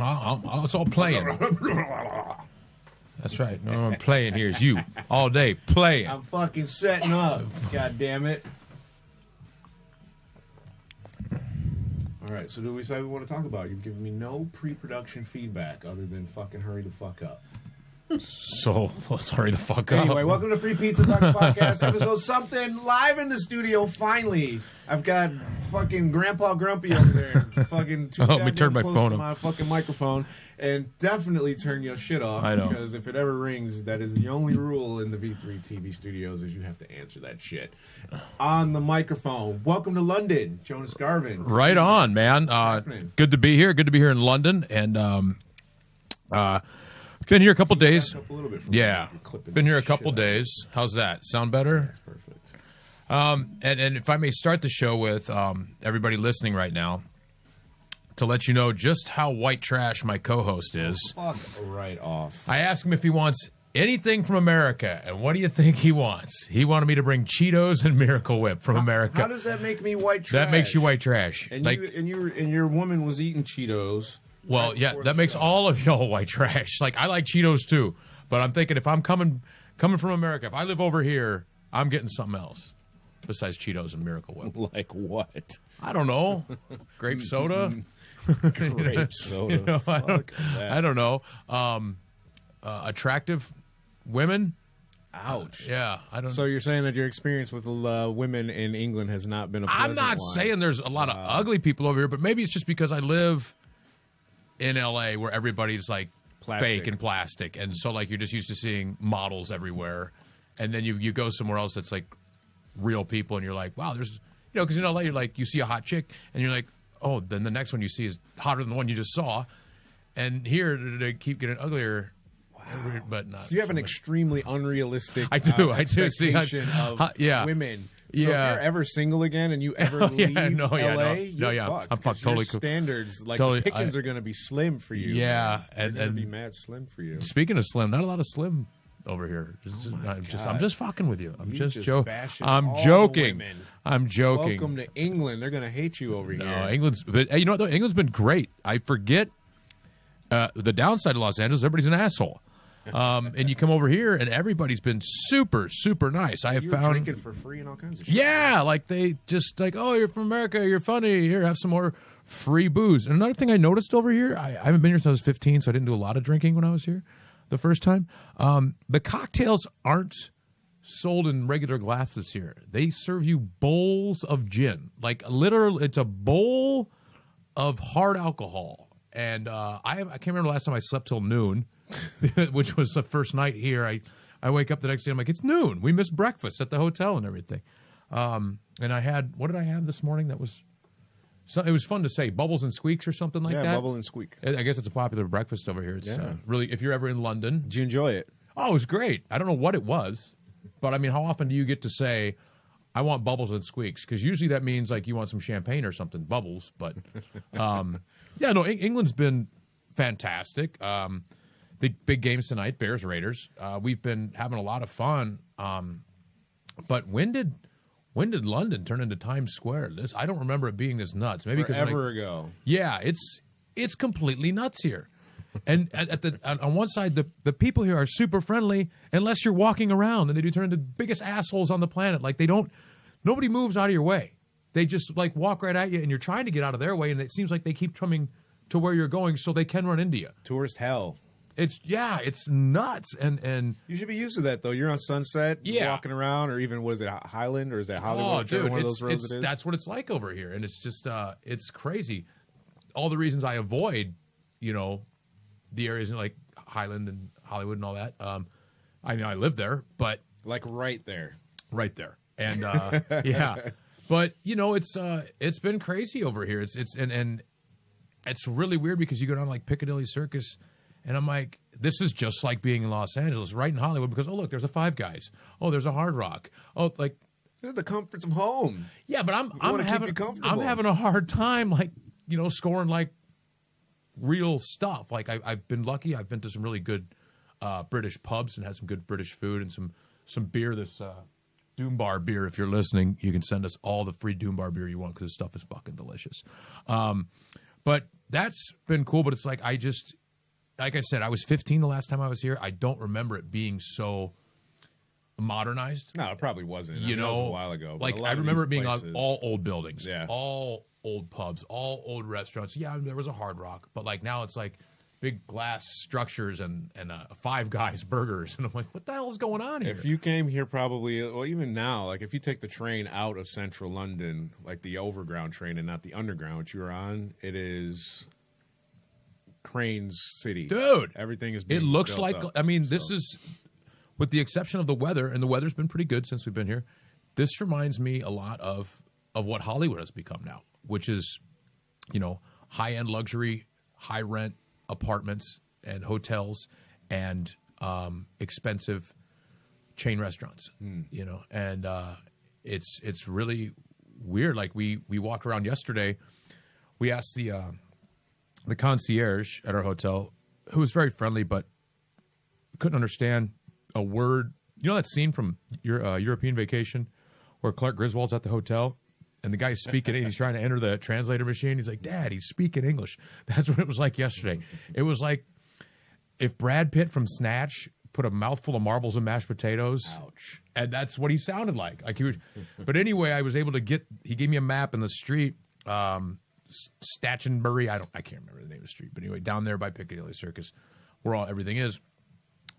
It's all playing. That's right. No one playing here is you. All day playing. I'm fucking setting up. God damn it. All right, so do we say we want to talk about? You've given me no pre-production feedback other than fucking hurry the fuck up. So let's hurry the fuck up. Anyway, welcome to Free Pizza Talk Podcast, episode something, live in the studio. Finally, I've got fucking Grandpa Grumpy over there, fucking too Let me turn my close phone to up. my fucking microphone, and definitely turn your shit off. I know, because if it ever rings, that is the only rule in the V3 TV studios is you have to answer that shit on the microphone. Welcome to London, Jonas Garvin. Right on, man. Good to be here. Good to be here in London, and been here a couple days. Yeah, been here a couple days. How's that? Sound better? That's perfect. And if I may start the show with everybody listening right now, to let you know just how white trash my co-host is. Fuck right off. I asked him if he wants anything from America, and what do you think he wants? He wanted me to bring Cheetos and Miracle Whip from America. How does that make me white trash? That makes you white trash. And like, your woman was eating Cheetos. Well, right yeah, that makes all of y'all white trash. Like, I like Cheetos too, but I'm thinking if I'm coming from America, if I live over here, I'm getting something else besides Cheetos and Miracle Whip. Like what? I don't know. Grape soda. Grape soda. You know, Fuck that. I don't know. Attractive women. Ouch. Yeah, I don't. So you're saying that your experience with women in England has not been a pleasant I'm not one. saying there's a lot of ugly people over here, but maybe it's just because I live in LA where everybody's like fake and plastic, and so like you're just used to seeing models everywhere, and then you go somewhere else that's like real people, and you're like, wow, there's because in LA you're like you see a hot chick, and you're like, oh, then the next one you see is hotter than the one you just saw, and here they keep getting uglier. Wow. But not. So you have an extremely unrealistic I do expectation of women. So if you're ever single again and you ever leave LA, you're fucked. I'm fucked. Totally your standards, like totally, the pickings are going to be slim for you. Yeah, they're going to be mad slim for you. Speaking of slim, not a lot of slim over here. I'm just fucking with you. I'm just joking. I'm joking. I'm joking. Welcome to England. They're going to hate you over here. No, England's. But, you know what? Though? England's been great. I forget the downside of Los Angeles. Everybody's an asshole. And you come over here, and everybody's been super, super nice. I have found drinking for free and all kinds of shit. Yeah, like they just like, oh, you're from America, you're funny. Here, have some more free booze. And another thing I noticed over here, I haven't been here since I was 15, so I didn't do a lot of drinking when I was here the first time. The cocktails aren't sold in regular glasses here. They serve you bowls of gin, like literally, it's a bowl of hard alcohol. And I can't remember the last time I slept till noon. Which was the first night here. I wake up the next day. I'm like, it's noon. We missed breakfast at the hotel and everything. And I had, what did I have this morning? It was fun to say, bubbles and squeaks or something like that. Yeah, bubble and squeak. I guess it's a popular breakfast over here. It's really, if you're ever in London. Did you enjoy it? Oh, it was great. I don't know what it was, but I mean, how often do you get to say, I want bubbles and squeaks? Because usually that means like you want some champagne or something, bubbles. But yeah, no, England's been fantastic. The big games tonight, Bears, Raiders. We've been having a lot of fun. But when did London turn into Times Square? I don't remember it being this nuts. Maybe forever ago. Yeah, it's completely nuts here. And on one side, the people here are super friendly unless you're walking around, and they do turn into the biggest assholes on the planet. Like nobody moves out of your way. They just like walk right at you, and you're trying to get out of their way, and it seems like they keep coming to where you're going so they can run into you. Tourist hell. It's nuts, and you should be used to that though. You're on Sunset, walking around, or even what is it, Highland, or is that Hollywood? Oh, dude, one of those roads it is. That's what it's like over here, and it's just it's crazy. All the reasons I avoid, the areas like Highland and Hollywood and all that. I mean, I live there, but like right there, and yeah, but it's been crazy over here. And it's really weird because you go down like Piccadilly Circus. And I'm like, this is just like being in Los Angeles, right in Hollywood, because, oh, look, there's a Five Guys. Oh, there's a Hard Rock. Oh, like. They're the comforts of home. Yeah, but I'm having a hard time, like, scoring, like, real stuff. Like, I've been lucky. I've been to some really good British pubs and had some good British food and some beer. This Doom Bar beer, if you're listening, you can send us all the free Doom Bar beer you want because this stuff is fucking delicious. But that's been cool. But it's like like I said, I was 15 the last time I was here. I don't remember it being so modernized. No, it probably wasn't. You know, that was a while ago. Like I remember it being all old buildings, yeah, all old pubs, all old restaurants. Yeah, there was a Hard Rock, but like now it's like big glass structures and Five Guys burgers, and I'm like, what the hell is going on here? If you came here, probably, well, even now, like if you take the train out of central London, like the overground train and not the underground, which you're on, it is Cranes City, dude. Everything is. It looks like. I mean, this is, with the exception of the weather, and the weather's been pretty good since we've been here. This reminds me a lot of what Hollywood has become now, which is, high end luxury, high rent apartments and hotels and expensive chain restaurants, and it's really weird. Like we walked around yesterday. We asked the concierge at our hotel, who was very friendly, but couldn't understand a word. You know that scene from your European Vacation where Clark Griswold's at the hotel and the guy's speaking, he's trying to enter the translator machine. He's like, Dad, he's speaking English. That's what it was like yesterday. It was like if Brad Pitt from Snatch put a mouthful of marbles and mashed potatoes. Ouch. And that's what he sounded like. But anyway, I was able to he gave me a map in the street, Stachenbury. I can't remember the name of the street, but anyway, down there by Piccadilly Circus, where everything is.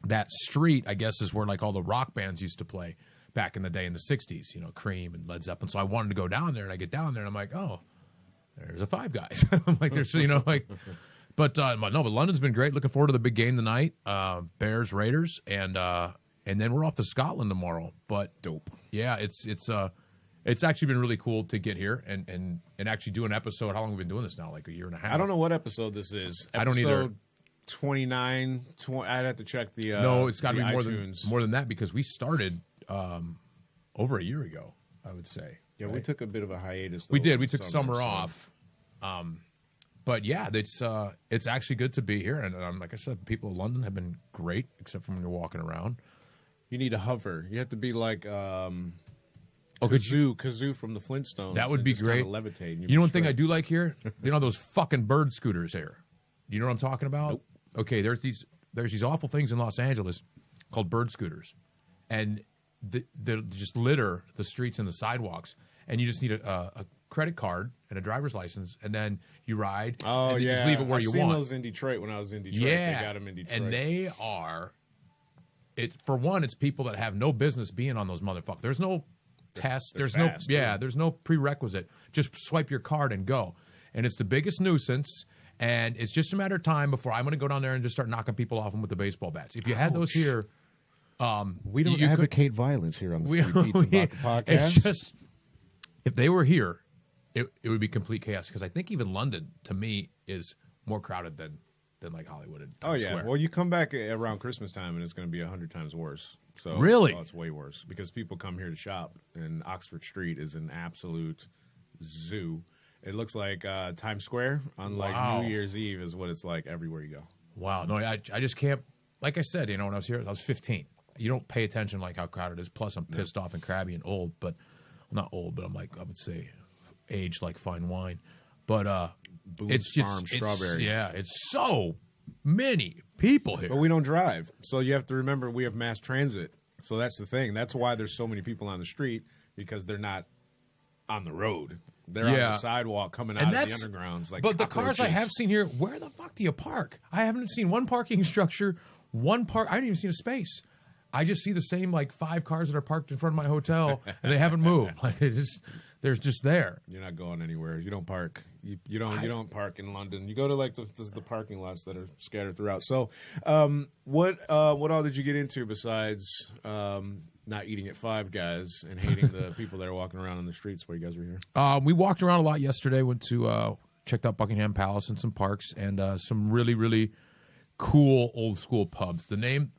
That street, I guess, is where like all the rock bands used to play back in the day in the 60s, Cream and Led Zeppelin. So I wanted to go down there, and I get down there, and I'm like, oh, there's a Five Guys. I'm like, there's, but London's been great. Looking forward to the big game tonight, Bears, Raiders, and then we're off to Scotland tomorrow. But dope. Yeah, it's actually been really cool to get here and actually do an episode. How long have we been doing this now? Like a year and a half. I don't know what episode this is. I don't either. 29. I'd have to check the. No, it's got to be more than that because we started over a year ago, I would say. Yeah, right? We took a bit of a hiatus. We did. We took summer off. But yeah, it's actually good to be here. And like I said, people in London have been great, except for when you're walking around. You need a hover. You have to be like Kazoo from the Flintstones. That would be great. Levitate. You know one thing I do like here? Those fucking bird scooters here. Do you know what I'm talking about? Nope. Okay, there's these awful things in Los Angeles called bird scooters, and they just litter the streets and the sidewalks. And you just need a credit card and a driver's license, and then you ride. Oh, and you yeah. just leave it where you want. I've seen those in Detroit when I was in Detroit. Yeah. They got them in Detroit. And they are, for one, it's people that have no business being on those motherfuckers. There's no test. There's fast, there's no prerequisite. Just swipe your card and go. And it's the biggest nuisance. And it's just a matter of time before I'm going to go down there and just start knocking people off them with the baseball bats. If you had those here, we don't advocate violence here on the Free Pizza Vodka podcast. It's just, if they were here, it would be complete chaos. Because I think even London, to me, is more crowded than like Hollywood. Oh yeah. Well, you come back around Christmas time and it's going to be 100 times worse. So really, it's way worse because people come here to shop, and Oxford Street is an absolute zoo. It looks like Times Square on New Year's Eve is what it's like everywhere you go. Wow. No, I just can't. Like I said, when I was here, I was 15. You don't pay attention like how crowded it is. Plus, I'm pissed off and crabby and old. But not old, but I'm like, I would say aged like fine wine. But Boone's Farm strawberry. Yeah, it's so many people here. But we don't drive. So you have to remember we have mass transit. So that's the thing. That's why there's so many people on the street, because they're not on the road. They're on the sidewalk coming out of the undergrounds. But the cars I have seen here, where the fuck do you park? I haven't seen one parking structure, I haven't even seen a space. I just see the same 5 cars that are parked in front of my hotel, and they haven't moved. They're just there. You're not going anywhere. You don't park. You don't park in London. You go to the parking lots that are scattered throughout. So, what all did you get into besides not eating at Five Guys and hating the people that are walking around on the streets while you guys were here? We walked around a lot yesterday. Went to checked out Buckingham Palace and some parks and some really, really cool old school pubs. The name,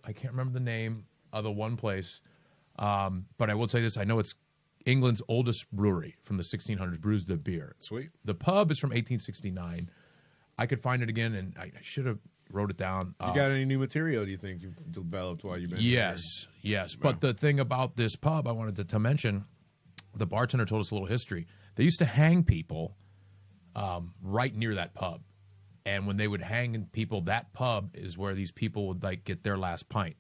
I can't remember the name of the one place, but I will say this. I know it's England's oldest brewery from the 1600s, brews the beer. Sweet. The pub is from 1869. I could find it again, and I should have wrote it down. You got any new material, do you think, you've developed while you've been here? Yes. Wow. But the thing about this pub I wanted to mention, the bartender told us a little history. They used to hang people right near that pub. And when they would hang people, that pub is where these people would like get their last pint.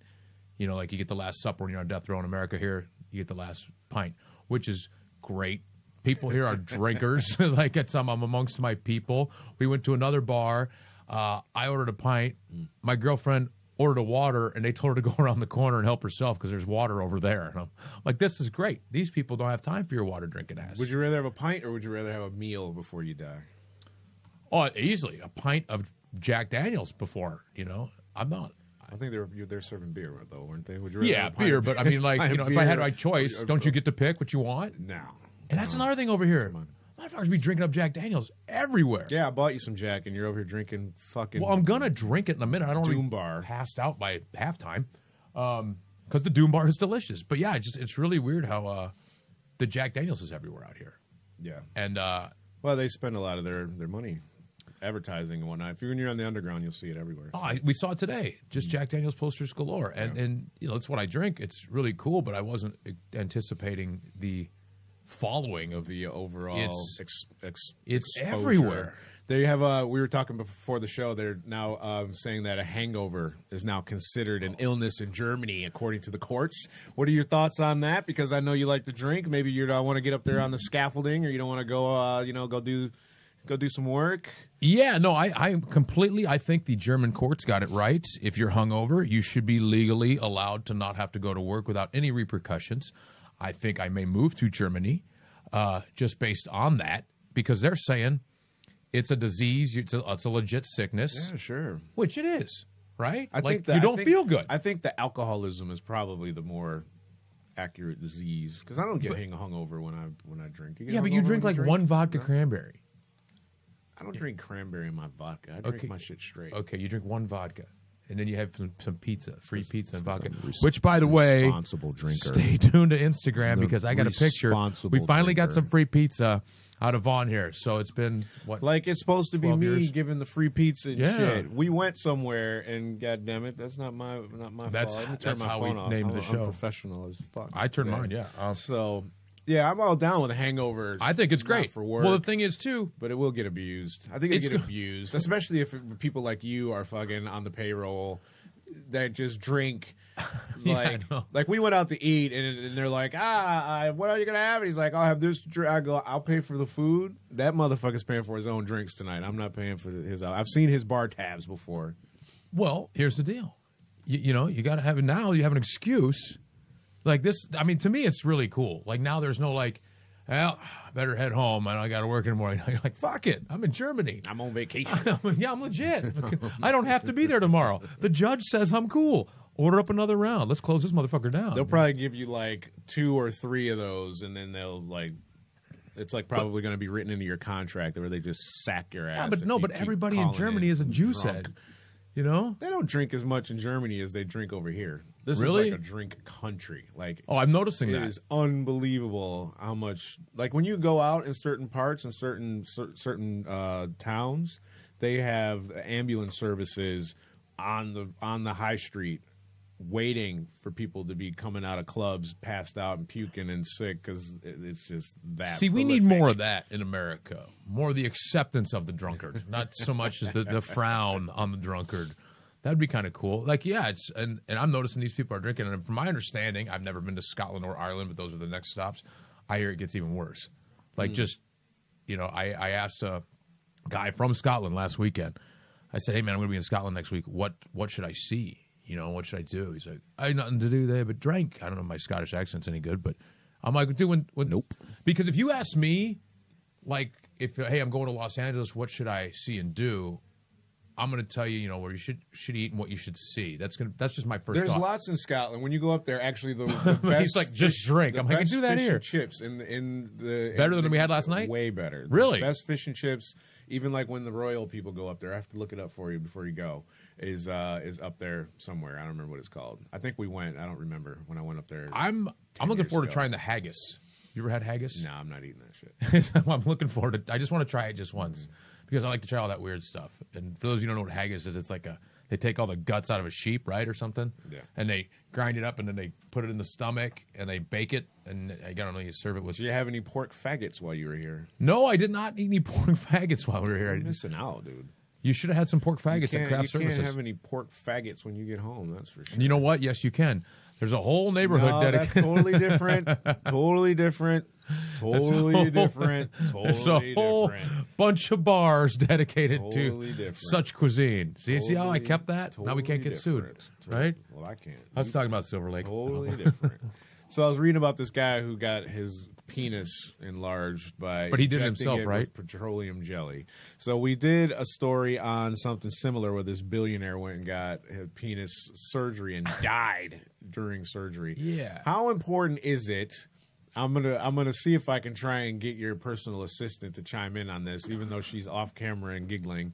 You know, like you get the last supper when you're on death row in America. Here, you get the last pint, which is great. People here are drinkers. Like I'm amongst my people. We went to another bar. I ordered a pint. My girlfriend ordered a water, and they told her to go around the corner and help herself because there's water over there. And I'm like, this is great. These people don't have time for your water drinking ass. Would you rather have a pint or would you rather have a meal before you die? Oh, easily a pint of Jack Daniels before. You know, I'm not. I think they're serving beer though, weren't they? Would you rather have a beer, pint but I mean, like, you know, if I had my choice, don't you get to pick what you want? No. And that's another thing over here. Motherfuckers be drinking up Jack Daniels everywhere. Yeah, I bought you some Jack, and you're over here drinking fucking. Well, I'm gonna drink it in a minute. I don't Doom really Bar. Passed out by halftime, because the Doom Bar is delicious. But yeah, it's really weird how the Jack Daniels is everywhere out here. Yeah, and well, they spend a lot of their money advertising and whatnot. If you're on the underground, you'll see it everywhere. Oh, we saw it today. Just Jack Daniels posters galore, and you know that's what I drink. It's really cool, but I wasn't anticipating the following of the overall it's exposure. Everywhere. They have we were talking before the show, they're now saying that a hangover is now considered an illness in Germany according to the courts. What are your thoughts on that? Because I know you like to drink. Maybe you don't want to get up there on the scaffolding, or you don't want to go go do some work. Yeah, no, I completely, I think the German courts got it right. If you're hungover, you should be legally allowed to not have to go to work without any repercussions. I think I may move to Germany just based on that, because they're saying it's a disease, it's a legit sickness. Yeah, sure. Which it is, right? I think you don't feel good. I think the alcoholism is probably the more accurate disease, because I don't get hungover when I drink. Yeah, but you drink like one vodka cranberry. I don't drink cranberry in my vodka. I drink my shit straight. Okay, you drink one vodka. And then you have some pizza, free pizza and vodka. Which, by the way, responsible drinker. Stay tuned to Instagram because I got a picture. We finally got some free pizza out of Vaughn here. So it's been, what? Like it's supposed to be me years? giving the free pizza and shit. We went somewhere and goddammit, that's not my fault. That's how we named the show. I'm professional as fuck. I turned mine, yeah. So... yeah, I'm all down with hangovers. I think it's great for work. Well, the thing is, too, but it will get abused. I think it'll get abused, especially if people like you are fucking on the payroll that just drink. Like we went out to eat, and they're like, what are you gonna have? And he's like, I'll have this drink. I go, I'll pay for the food. That motherfucker's paying for his own drinks tonight. I'm not paying for his. I've seen his bar tabs before. Well, here's the deal. You know, you got to have it now. You have an excuse. Like this, I mean, to me, it's really cool. Like now there's no like, well, better head home. I got to work in the morning. You're like, fuck it. I'm in Germany. I'm on vacation. Yeah, I'm legit. I don't have to be there tomorrow. The judge says I'm cool. Order up another round. Let's close this motherfucker down. They'll probably give you like 2 or 3 of those, and then they'll like, it's like probably going to be written into your contract where they just sack your ass. Yeah, but everybody in Germany is a juice head. You know? They don't drink as much in Germany as they drink over here. This really? is like a drink country. Like, oh, I'm noticing that. It is unbelievable how much. Like when you go out in certain parts and certain towns, they have ambulance services on the high street, waiting for people to be coming out of clubs, passed out and puking and sick because it's just that. See, we need more of that in America. More of the acceptance of the drunkard, not so much as the frown on the drunkard. That'd be kind of cool. Like, yeah, it's and I'm noticing these people are drinking. And from my understanding, I've never been to Scotland or Ireland, but those are the next stops. I hear it gets even worse. Like, just, you know, I asked a guy from Scotland last weekend. I said, hey, man, I'm going to be in Scotland next week. What should I see? You know, what should I do? He's like, I have nothing to do there but drink. I don't know if my Scottish accent's any good, but I'm like, nope. Because if you ask me, like, hey, I'm going to Los Angeles, what should I see and do? I'm going to tell you, you know, where you should eat and what you should see. That's just my first There's thought. lots in Scotland. When you go up there, actually, the best he's like, just drink. I'm like, I can do that here. Chips in the better than we had last night. Way better. Really, the best fish and chips. Even like when the royal people go up there, I have to look it up for you before you go. Is up there somewhere. I don't remember what it's called. I think we went. I don't remember when I went up there. I'm looking forward to trying the haggis. You ever had haggis? No, I'm not eating that shit. I'm looking forward to. I just want to try it just once because I like to try all that weird stuff. And for those of you who don't know what haggis is, it's like they take all the guts out of a sheep, right, or something. Yeah. And they grind it up, and then they put it in the stomach, and they bake it, and I don't know, you serve it with. Did you have any pork faggots while you were here? No, I did not eat any pork faggots while we were here. You're missing out, dude. You should have had some pork faggots at craft you services. can't have any pork faggots when you get home. That's for sure. You know what? Yes, you can. There's a whole neighborhood No, dedicated. that's totally different. Totally different. Totally different. There's Totally a whole different. bunch of bars dedicated Totally to different. such cuisine. See how I kept that? Now we can't Totally get sued, different. right? Well, I can't. I was talking about Silver Lake. Totally different. So I was reading about this guy who got his penis enlarged by But he did it injecting himself, with right? petroleum jelly. So we did a story on something similar where this billionaire went and got his penis surgery and died during surgery. Yeah. How important is it? I'm gonna see if I can try and get your personal assistant to chime in on this, even though she's off camera and giggling.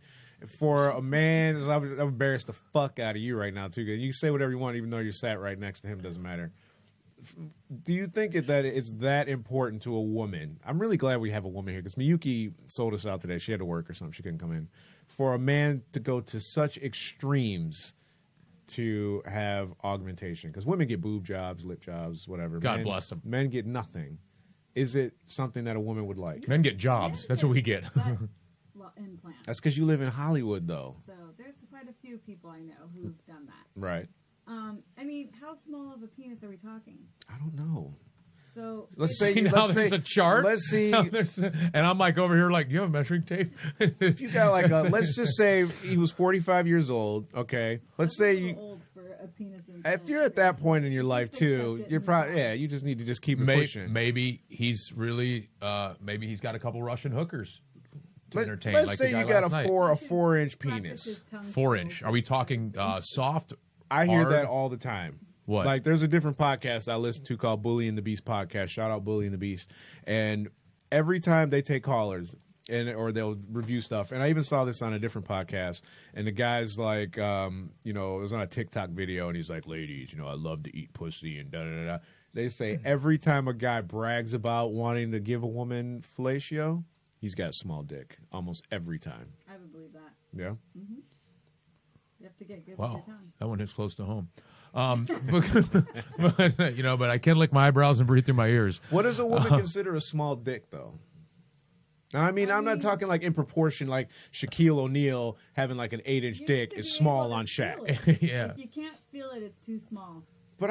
For a man, I'm embarrassed the fuck out of you right now too. You can say whatever you want, even though you sat right next to him. Doesn't matter. Do you think that it's that important to a woman? I'm really glad we have a woman here because Miyuki sold us out today. She had to work or something. She couldn't come in. For a man to go to such extremes to have augmentation, because women get boob jobs, lip jobs, whatever. God bless them. Men get nothing. Is it something that a woman would like? Men get jobs. That's what we get. Well, implants. That's because you live in Hollywood, though. So there's quite a few people I know who've done that. Right. I mean, how small of a penis are we talking? I don't know. So Let's See, say now there's a chart. Let's see. Now and I'm like over here like, you have a measuring tape? If you got like let's just say he was 45 years old. Okay. Let's say that's a you. little old for a penis implant. If you're at that point in your life too, you're probably you just need to just keep it pushing. Maybe he's really maybe he's got a couple Russian hookers to entertain. Let's like say the guy you got last night. a 4-inch Practice penis. his tongue 4-inch. skills. Are we talking soft? I hear hard? that all the time. What? Like there's a different podcast I listen to called Bully and the Beast podcast. Shout out Bully and the Beast. And every time they take callers or they'll review stuff, and I even saw this on a different podcast, and the guy's like, it was on a TikTok video, and he's like, ladies, I love to eat pussy and da-da-da-da. They say every time a guy brags about wanting to give a woman fellatio, he's got a small dick. Almost every time. I would believe that. Yeah? You have to get good with Wow, your tongue. that one hits close to home. But I can lick my eyebrows and breathe through my ears. What does a woman consider a small dick, though? And I mean, I'm not talking like in proportion, like Shaquille O'Neal having like an 8-inch You dick have to is be small able on to Shaq. feel it. Yeah. If you can't feel it, it's too small. But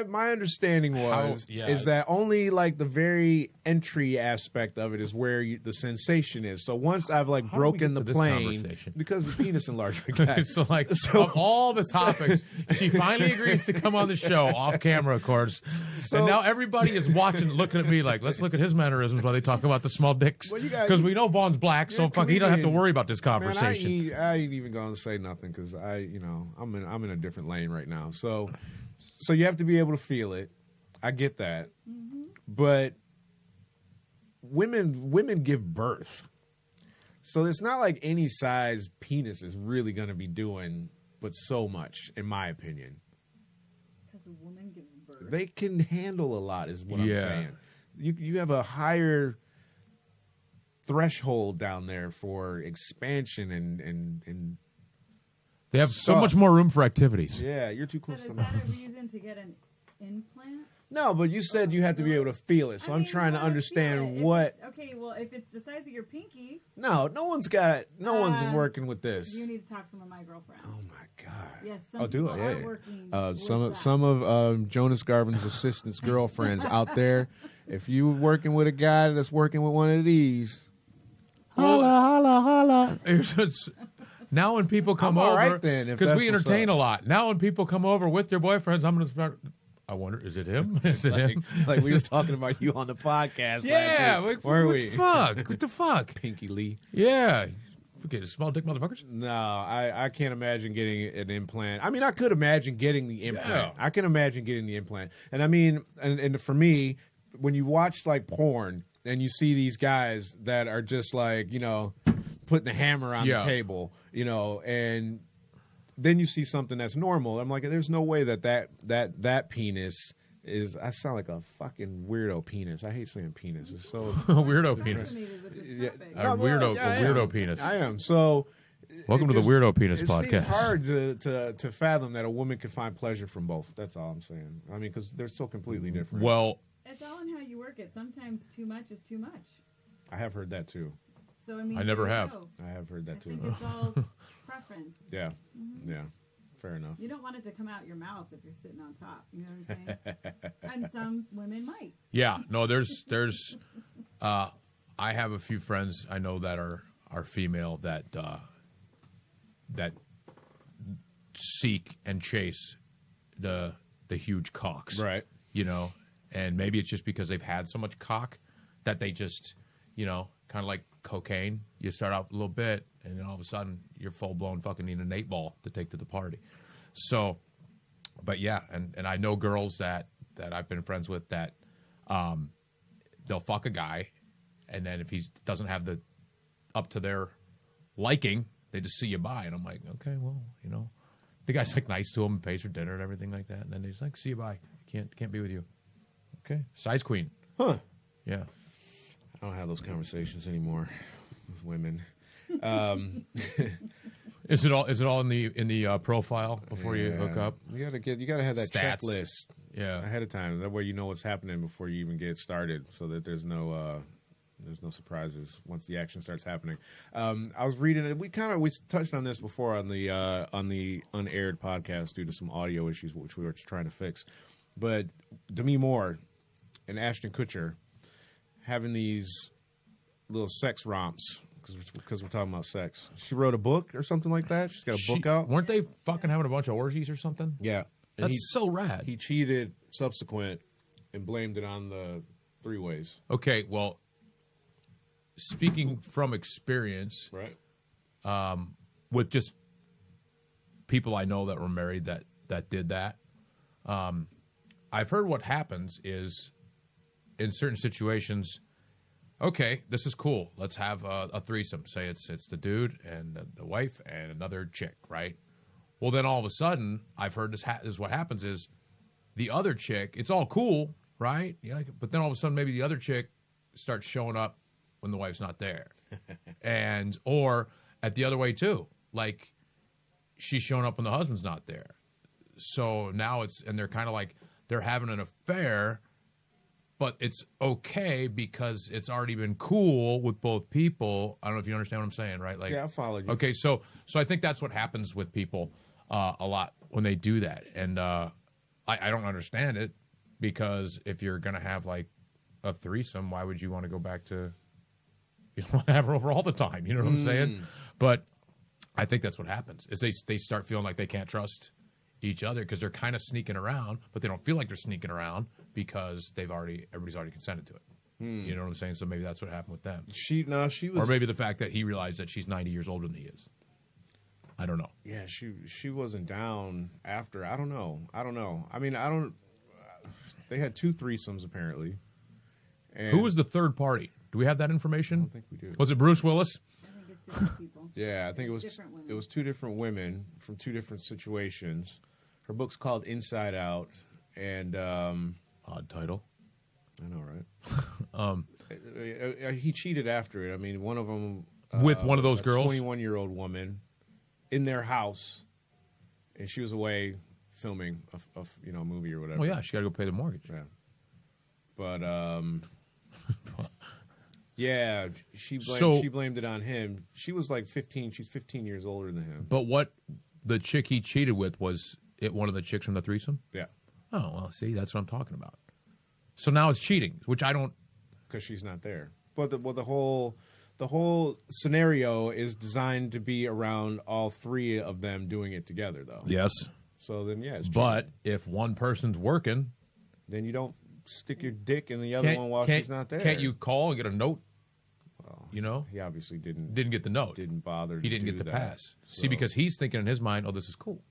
my understanding is that only like the very entry aspect of it is where the sensation is. So once I've like How do we broken get the to this plane conversation? because the penis enlargement guy. So of all the topics, she finally agrees to come on the show off camera, of course. And now everybody is watching, looking at me like, let's look at his mannerisms while they talk about the small dicks. Well, Because we know Vaughn's black, so You're a he don't have to comedian. worry about this Man, conversation. I ain't even going to say nothing because I'm in a different lane right now. So you have to be able to feel it. I get that, but women give birth, so it's not like any size penis is really going to be doing but so much, in my opinion. Because a woman gives birth. They can handle a lot, is what I'm Yeah. saying. You have a higher threshold down there for expansion and They have so Stuff. much more room for activities. yeah, you're too But close is to that my. a reason to get an implant? No, but you said you have to be able to feel it, so I I'm mean, trying to you wanna understand feel it. If what. it's- Okay, well, if it's the size of your pinky, No one's working with this. you need to talk to some of my girlfriends. Oh my god. Yes, some Oh, do people it. are Yeah. working Some with that. some of Jonas Garvin's assistants' girlfriends out there. If you working with a guy that's working with one of these, holla. Now when people come I'm all over, right then, if because that's we what's entertain up. a lot. Now when people come over with their boyfriends, I'm going to start. I wonder, is it him? Is it him? Like we was talking about you on the podcast. Yeah, last week, like, weren't what we? the fuck? What the fuck? Pinky Lee. Yeah, okay, small dick motherfuckers. No, I can't imagine getting an implant. I mean, I could imagine getting the implant. Yeah. I can imagine getting the implant. And I mean, and for me, when you watch like porn and you see these guys that are just like, putting the hammer on Yeah. the table, and then you see something that's normal. I'm like, there's no way that penis is. I sound like a fucking weirdo penis. I hate saying penis. It's so Weirdo penis. Fascinated with this yeah, topic. A weirdo I am. penis. I am. So Welcome to the Weirdo Penis Podcast. It's hard to fathom that a woman could find pleasure from both. That's all I'm saying. I mean, because they're so completely different. Well, It's all in how you work it. Sometimes too much is too much. I have heard that too. So I mean, I never there you have. go. I have heard I that too. think it's all preference. Yeah, yeah, fair enough. You don't want it to come out your mouth if you're sitting on top. You know what I'm saying? And some women might. yeah, no, there's I have a few friends I know that are female that that seek and chase the huge cocks. Right. You know, and maybe it's just because they've had so much cock that they just, you know, kind of like cocaine. You start out a little bit, and then all of a sudden you're full blown fucking need an 8-ball to take to the party. So, but yeah, and I know girls that I've been friends with that they'll fuck a guy, and then if he doesn't have the up to their liking, they just see you by, and I'm like, okay, well, you know, the guy's like nice to him, pays for dinner and everything like that, and then he's like, see you bye, can't be with you. Okay, size queen. Huh. Yeah. I don't have those conversations anymore with women. Is it all in the profile before you hook up? You gotta have that Stats. checklist Yeah. ahead of time. That way you know what's happening before you even get started, so that there's no surprises once the action starts happening. I was reading it. We touched on this before on the unaired podcast due to some audio issues which we were trying to fix. But Demi Moore and Ashton Kutcher having these little sex romps because we're talking about sex. She wrote a book or something like that. She's got a book out. Weren't they fucking having a bunch of orgies or something? Yeah, and That's so rad. He cheated subsequent and blamed it on the three-ways. Okay, well, speaking from experience, Right. with just people I know that were married that did that, I've heard what happens is in certain situations, okay, this is cool. Let's have a threesome. Say it's the dude and the wife and another chick, right? Well, then all of a sudden, I've heard this is what happens is the other chick, it's all cool, right? Yeah, but then all of a sudden, maybe the other chick starts showing up when the wife's not there. Or at the other way too. Like she's showing up when the husband's not there. So now they're kind of like, they're having an affair, but it's okay because it's already been cool with both people. I don't know if you understand what I'm saying, right? Like, Yeah, I followed you. Okay, so I think that's what happens with people a lot when they do that. And I don't understand it because if you're going to have like a threesome, why would you want to go back to, you don't want to have her over all the time? You know what I'm saying? But I think that's what happens is they start feeling like they can't trust each other because they're kind of sneaking around, but they don't feel like they're sneaking around because everybody's already consented to it. You know what I'm saying? So maybe that's what happened with them. She was, Or maybe the fact that he realized that she's 90 years older than he is. I don't know. yeah, she wasn't down after. I don't know. I mean, they had 2 threesomes apparently. And Who was the third party? Do we have that information? I don't think we do. Was it Bruce Willis? I think it's different people. Yeah, I think it was Different women. It was 2 different women from 2 different situations. Her book's called Inside Out, and Odd title. I know, right? He cheated after it. I mean, one of them With one of those girls? 21-year-old woman in their house, and she was away filming a movie or whatever. Well, yeah, she got to go pay the mortgage. Yeah. But yeah, she blamed it on him. She was like 15. She's 15 years older than him. But what the chick he cheated with, was it one of the chicks from the threesome? Yeah, Oh, well, see, that's what I'm talking about. So now it's cheating, which I don't... because she's not there. But the whole scenario is designed to be around all 3 of them doing it together, though. Yes. So then, yeah, it's But cheating. if one person's working... Then you don't stick your dick in the other one while she's not there. Can't you call and get a note? Well, You know? he obviously didn't Didn't get the note. bother. He didn't to get do the that. pass. So- See, because he's thinking in his mind, oh, this is cool.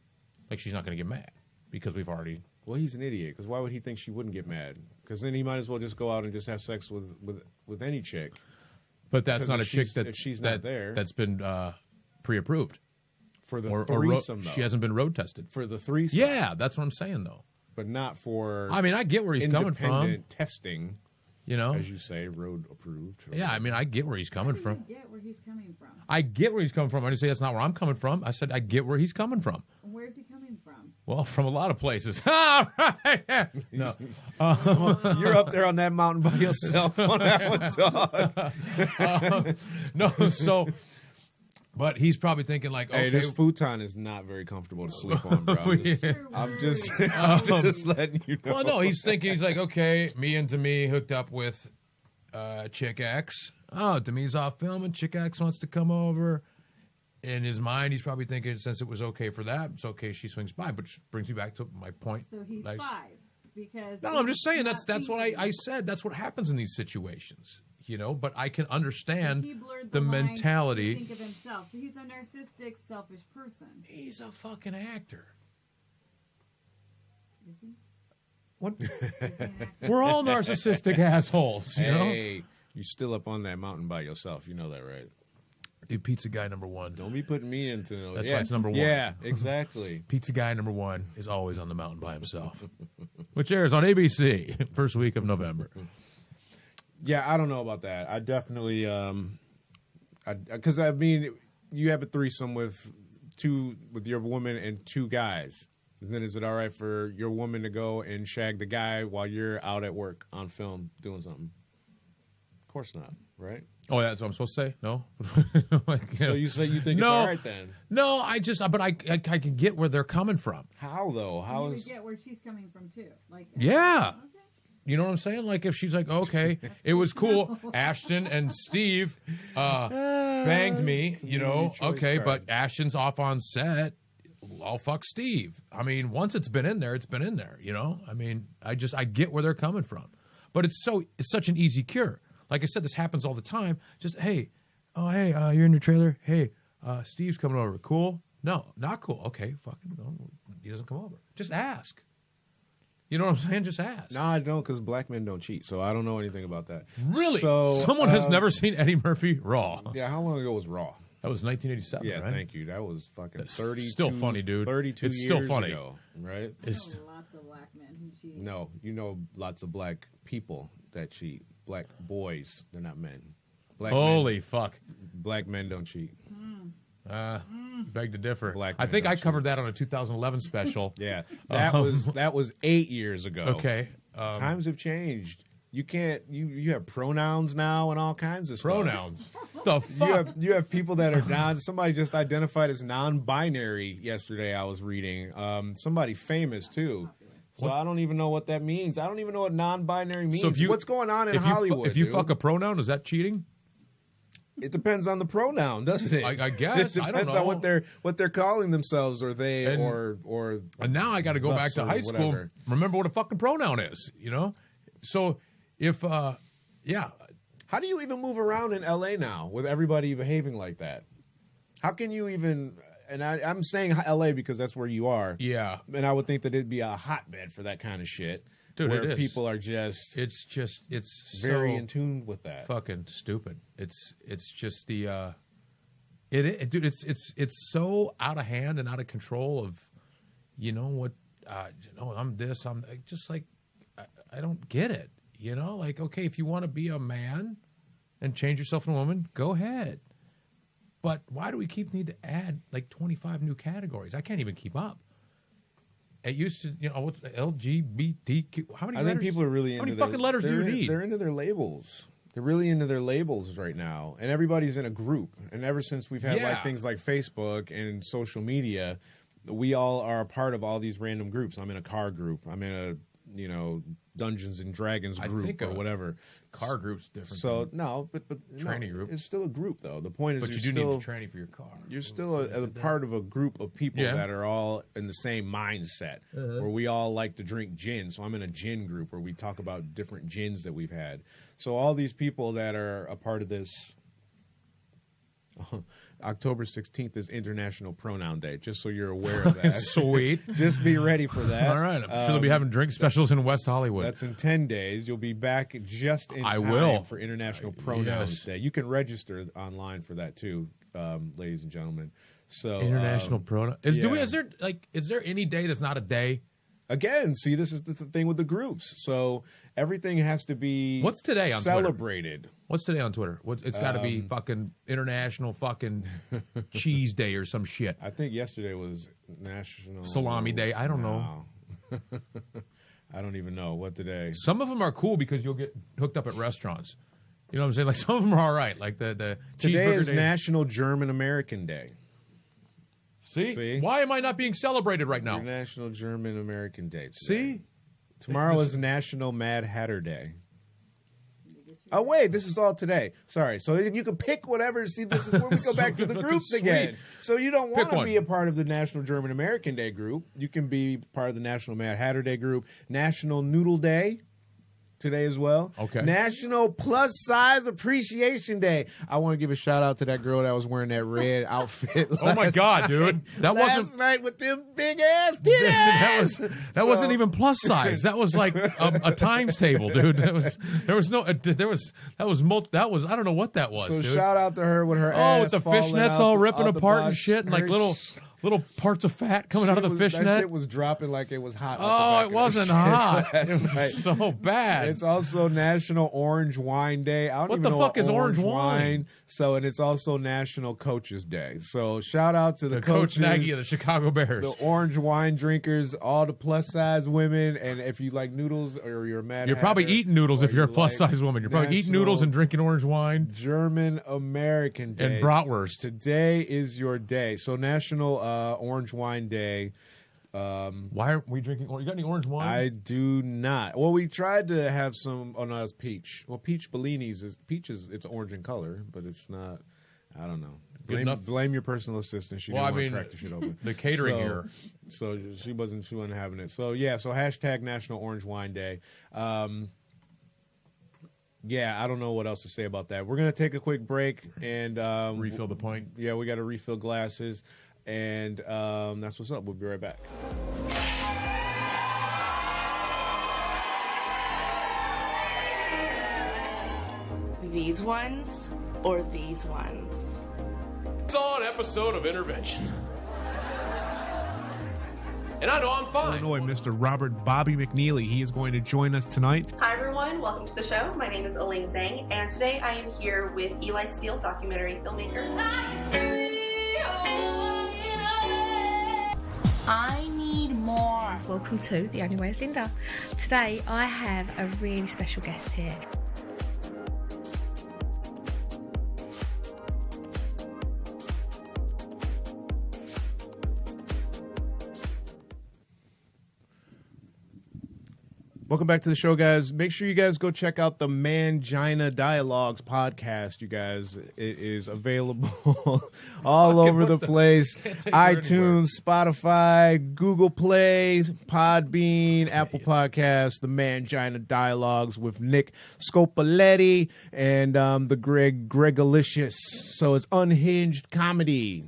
Like, she's not going to get mad because we've already... Well, he's an idiot. Because why would he think she wouldn't get mad? Because then he might as well just go out and just have sex with any chick. But that's Because not a if chick she's- that if she's not there- that's been pre-approved. For the Or threesome, though. she hasn't been road tested. For the threesome. Yeah, that's what I'm saying, though. But not for I mean, I get where he's coming from. independent testing. You know, as you say, road approved. yeah. I mean, I get where he's coming from. I get where he's coming from. I get where he's coming from. I didn't say that's not where I'm coming from. I said I get where he's coming from. Where's he coming from? Well, from a lot of places. All right. No. You're up there on that mountain by yourself on that one, dog. No, so, but he's probably thinking like, okay, Hey, this futon is not very comfortable to sleep on, bro. I'm just letting you know. well, no, he's thinking, he's like, okay, me and Demi hooked up with Chick X. Oh, Demi's off filming. Chick X wants to come over. In his mind, he's probably thinking, since it was okay for that, it's okay she swings by. Which brings me back to my point. So he's 5 because no, I'm just saying that's what I said. That's what happens in these situations, you know. But I can understand he blurred the line mentality. to think of himself. So he's a narcissistic, selfish person. He's a fucking actor. Is he? What? Is he an actor? We're all narcissistic assholes, you know. Hey, you're still up on that mountain by yourself. You know that, right? Dude, pizza guy number 1. Don't be putting me into no. That's why it's number 1. Yeah, exactly. Pizza guy number 1 is always on the mountain by himself, which airs on ABC first week of November. Yeah, I don't know about that. I definitely, because I mean, you have a threesome with your woman and 2 guys. Then is it all right for your woman to go and shag the guy while you're out at work on film doing something? Of course not, right? Oh, that's what I'm supposed to say? No? Like, So you say you think it's No. all right then? No, but I can get where they're coming from. How though? How You is? get where she's coming from too. Like Yeah. Okay. You know what I'm saying? Like if she's like, okay, it was cool. Ashton and Steve banged me, you know. choice Okay, card. but Ashton's off on set. I'll fuck Steve. I mean, once it's been in there, it's been in there, you know? I mean, I get where they're coming from. But it's such an easy cure. Like I said, this happens all the time. Just, hey, you're in your trailer. Hey, Steve's coming over. Cool? No, not cool. Okay, fucking no, he doesn't come over. Just ask. You know what I'm saying? Just ask. No, I don't, because black men don't cheat, so I don't know anything about that. Really? So, Someone has never seen Eddie Murphy Raw. Yeah, how long ago was Raw? That was 1987, Yeah, right? thank you. That was fucking That's 32. still funny, dude. 32 It's years still funny. ago, right? I It's, know lots of black men who cheat. No, you know lots of black people that cheat. Black boys, they're not men. holy fuck. Black men don't cheat. Beg to differ. Black I men think I don't covered that on a 2011 special. Yeah, that was 8 years ago. Okay. Times have changed. You can't. You have pronouns now and all kinds of stuff. Pronouns. The fuck? You have people that are non. Somebody just identified as non-binary yesterday. I was reading. Somebody famous too. So I don't even know what that means. I don't even know what non-binary means. So What's going on in if you Hollywood? if you dude? fuck a pronoun, is that cheating? It depends on the pronoun, doesn't it? I guess. It I don't depends know. on what they're calling themselves, or they And- or And now I got to go back thus to or high school. whatever. Remember what a fucking pronoun is, you know? So if, yeah. How do you even move around in LA now with everybody behaving like that? How can you even? And I'm saying LA because that's where you are. Yeah. And I would think that it'd be a hotbed for that kind of shit. Dude, where it is. people are just It's very so in tune with that. fucking stupid. It's just the, dude, it's so out of hand and out of control of, you know what, I'm this, I'm just like, I don't get it. You know, like, okay, if you want to be a man and change yourself into a woman, go ahead. But why do we need to add like 25 new categories? I can't even keep up. It used to, what's LGBTQ? How many? I think letters? people are really How into many fucking letters do you need? They're into their labels. They're really into their labels right now, and everybody's in a group. And ever since we've had Yeah. things like Facebook and social media, we all are a part of all these random groups. I'm in a car group. I'm in a Dungeons and Dragons I group think or a whatever. Car group's different. So than- no, but Tranny no, group. it's still a group though. The point is, but you you're do still, need the tranny for your car. you're still a part of a group of people Yeah. that are all in the same mindset, where we all like to drink gin. So I'm in a gin group where we talk about different gins that we've had. So all these people that are a part of this. October 16th is International Pronoun Day, just so you're aware of that. Sweet. Just be ready for that. All right. I'm sure they'll be having drink specials in West Hollywood. That's in 10 days. You'll be back just in I time will. for International Pronouns Yes. Day. You can register online for that too, ladies and gentlemen. So International pronoun. Is yeah. there any day that's not a day? Again, see, this is the thing with the groups. So everything has to be What's today on celebrated. Twitter? What's today on Twitter? It's got to be fucking International fucking Cheese Day or some shit. I think yesterday was National Salami Day. I don't know. I don't even know what today. Some of them are cool because you'll get hooked up at restaurants. You know what I'm saying? Like some of them are all right. Like the Today cheeseburger is day. National German American Day. See? Why am I not being celebrated right now? National German American Day. Today. See? Tomorrow is National Mad Hatter Day. Oh, wait, this is all today. Sorry. So you can pick whatever. See, this is where we go back to the groups sweet. again. So you don't want Pick to be a part of the National German American Day group. You can be part of the National Mad Hatter Day group. National Noodle Day. Today as well. Okay. National Plus Size Appreciation Day. I want to give a shout out to that girl that was wearing that red outfit. Oh my God, dude! That last night with them big ass titties. that wasn't even plus size. That was like a times table, dude. That was I don't know what that was. So dude. shout out to her with her ass. With the falling fishnets out all the- ripping out the apart and box. shit, and like Her little parts of fat coming out of the fishnet. That shit was dropping like it was hot. Oh, it wasn't hot. It was so bad. It's also National Orange Wine Day. I don't What even the know fuck what is orange wine? So, and it's also National Coaches Day. So, shout out to the Coach coaches, Nagy of the Chicago Bears. the orange wine drinkers, all the plus size women, and if you like noodles or you're mad, You're probably eating noodles if you're a plus size woman. You're probably eating noodles and drinking orange wine German American Day and bratwurst. Today is your day. So National Orange Wine Day. Why are we drinking? You got any orange wine? I do not. Well, we tried to have some. Oh no, it's peach. Well, peach Bellinis is it's orange in color, but it's not. I don't know. Blame your personal assistant. She didn't want to crack the shit open. The catering here. So she wasn't having it. So yeah. So hashtag National Orange Wine Day. Yeah, I don't know what else to say about that. We're gonna take a quick break and Refill the pint. Yeah, we got to refill glasses, and that's what's up. We'll be right back. These ones or these ones? Saw an episode of Intervention. And I know I'm fine. Illinois, Mr. Robert Bobby McNeely. He is going to join us tonight. Hi everyone, welcome to the show. My name is Elaine Zhang, and today I am here with Eli Seal, documentary filmmaker. I need more. Welcome to The Only Way is Linda. Today I have a really special guest here. Welcome back to the show, guys. Make sure you guys go check out the Mangina Dialogues podcast, you guys. It is available all over the place. iTunes, Spotify, Google Play, Podbean, Apple Podcasts, the Mangina Dialogues with Nick Scopoletti and the Gregolicious. So it's unhinged comedy.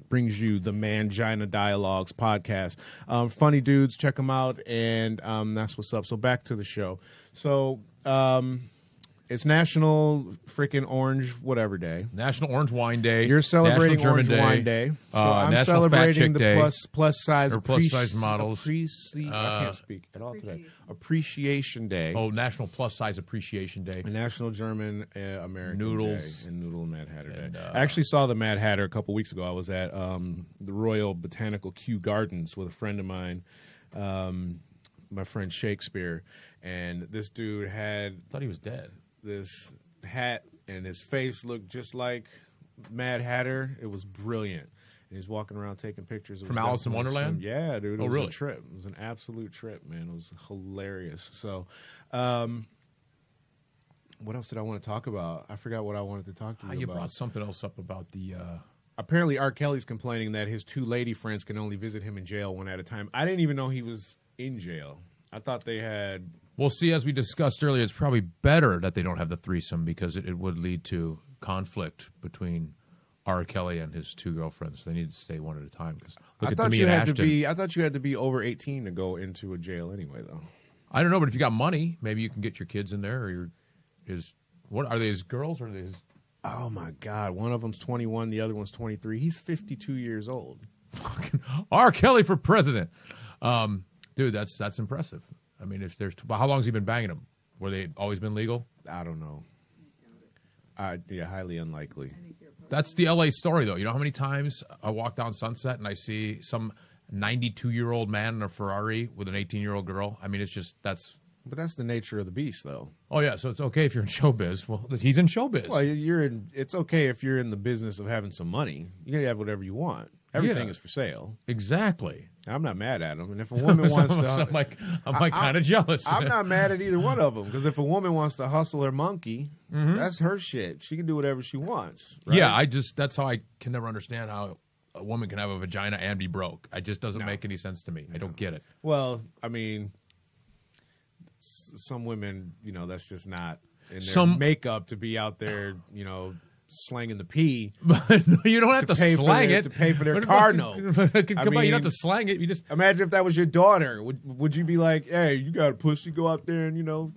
Brings you the Mangina Dialogues podcast. Funny dudes, check them out, and that's what's up. So back to the show. So it's National freaking Orange whatever Day. National Orange Wine Day. You're celebrating National Orange German Wine Day. So I'm National celebrating Fat Chick the plus size or plus size models. I can't speak at all today. Appreciation Day. Oh, National Plus Size Appreciation Day. A National German American Noodles. Day and Noodle Mad Hatter And, Day. I actually saw the Mad Hatter a couple weeks ago. I was at the Royal Botanical Kew Gardens with a friend of mine, my friend Shakespeare, and this dude had I thought he was dead. this hat, and his face looked just like Mad Hatter. It was brilliant. And he's walking around taking pictures. It From was Alice in definitely Wonderland? yeah, dude. It Oh, was really? a trip. It was an absolute trip, man. It was hilarious. So, what else did I want to talk about? I forgot what I wanted to talk to you You about. brought something else up about the... Apparently, R. Kelly's complaining that his two lady friends can only visit him in jail one at a time. I didn't even know he was in jail. I thought they had... Well, see, as we discussed earlier, it's probably better that they don't have the threesome because it would lead to conflict between R. Kelly and his two girlfriends. They need to stay one at a time. Because I thought you had to be over 18 to go into a jail anyway, though. I don't know, but if you got money, maybe you can get your kids in there. Or what are they? His girls or are they his? Oh my God! One of them's 21, the other one's 23. He's 52 years old. Fucking R. Kelly for president. Dude, that's impressive. I mean, if there's, how long has he been banging them? Were they always been legal? I don't know. Yeah, highly unlikely. That's the LA story, though. You know how many times I walk down Sunset and I see some 92-year-old man in a Ferrari with an 18-year-old girl? I mean, it's just, that's... But that's the nature of the beast, though. Oh, yeah, so it's okay if you're in showbiz. Well, he's in showbiz. Well, it's okay if you're in the business of having some money. You can have whatever you want. Everything is for sale. Exactly. And I'm not mad at him. And if a woman wants to... I'm like kind of jealous. I'm not mad at either one of them. Because if a woman wants to hustle her monkey, that's her shit. She can do whatever she wants. Right? Yeah, that's how I can never understand how a woman can have a vagina and be broke. It just doesn't make any sense to me. I don't get it. Well, I mean, some women, that's just not in their makeup to be out there, slanging the pee. But no, you don't have to slang it to pay for their car note. Come on, you don't have to slang it. You just imagine if that was your daughter. Would you be like, hey, you got a pussy, go out there and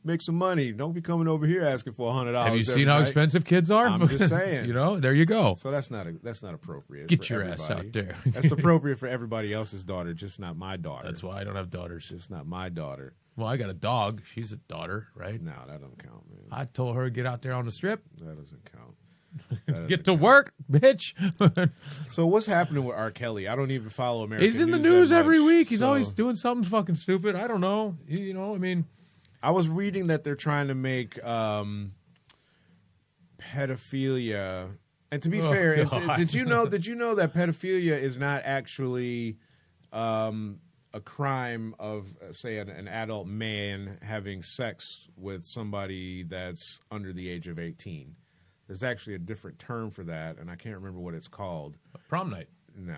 make some money. Don't be coming over here asking for $100. Have you seen how expensive kids are? I'm just saying. There you go. So that's not appropriate. Get your ass out there. That's appropriate for everybody else's daughter, just not my daughter. That's why I don't have daughters. It's not my daughter. Well, I got a dog. She's a daughter, right? No, that doesn't count, man. I told her to get out there on the strip. That doesn't count. Get to work, bitch. So what's happening with R. Kelly? I don't even follow American He's in the news every week. He's always doing something fucking stupid. I don't know. I mean, I was reading that they're trying to make pedophilia. And to be fair, did you know that pedophilia is not actually a crime of, say, an adult man having sex with somebody that's under the age of 18? There's actually a different term for that, and I can't remember what it's called. Prom night. No.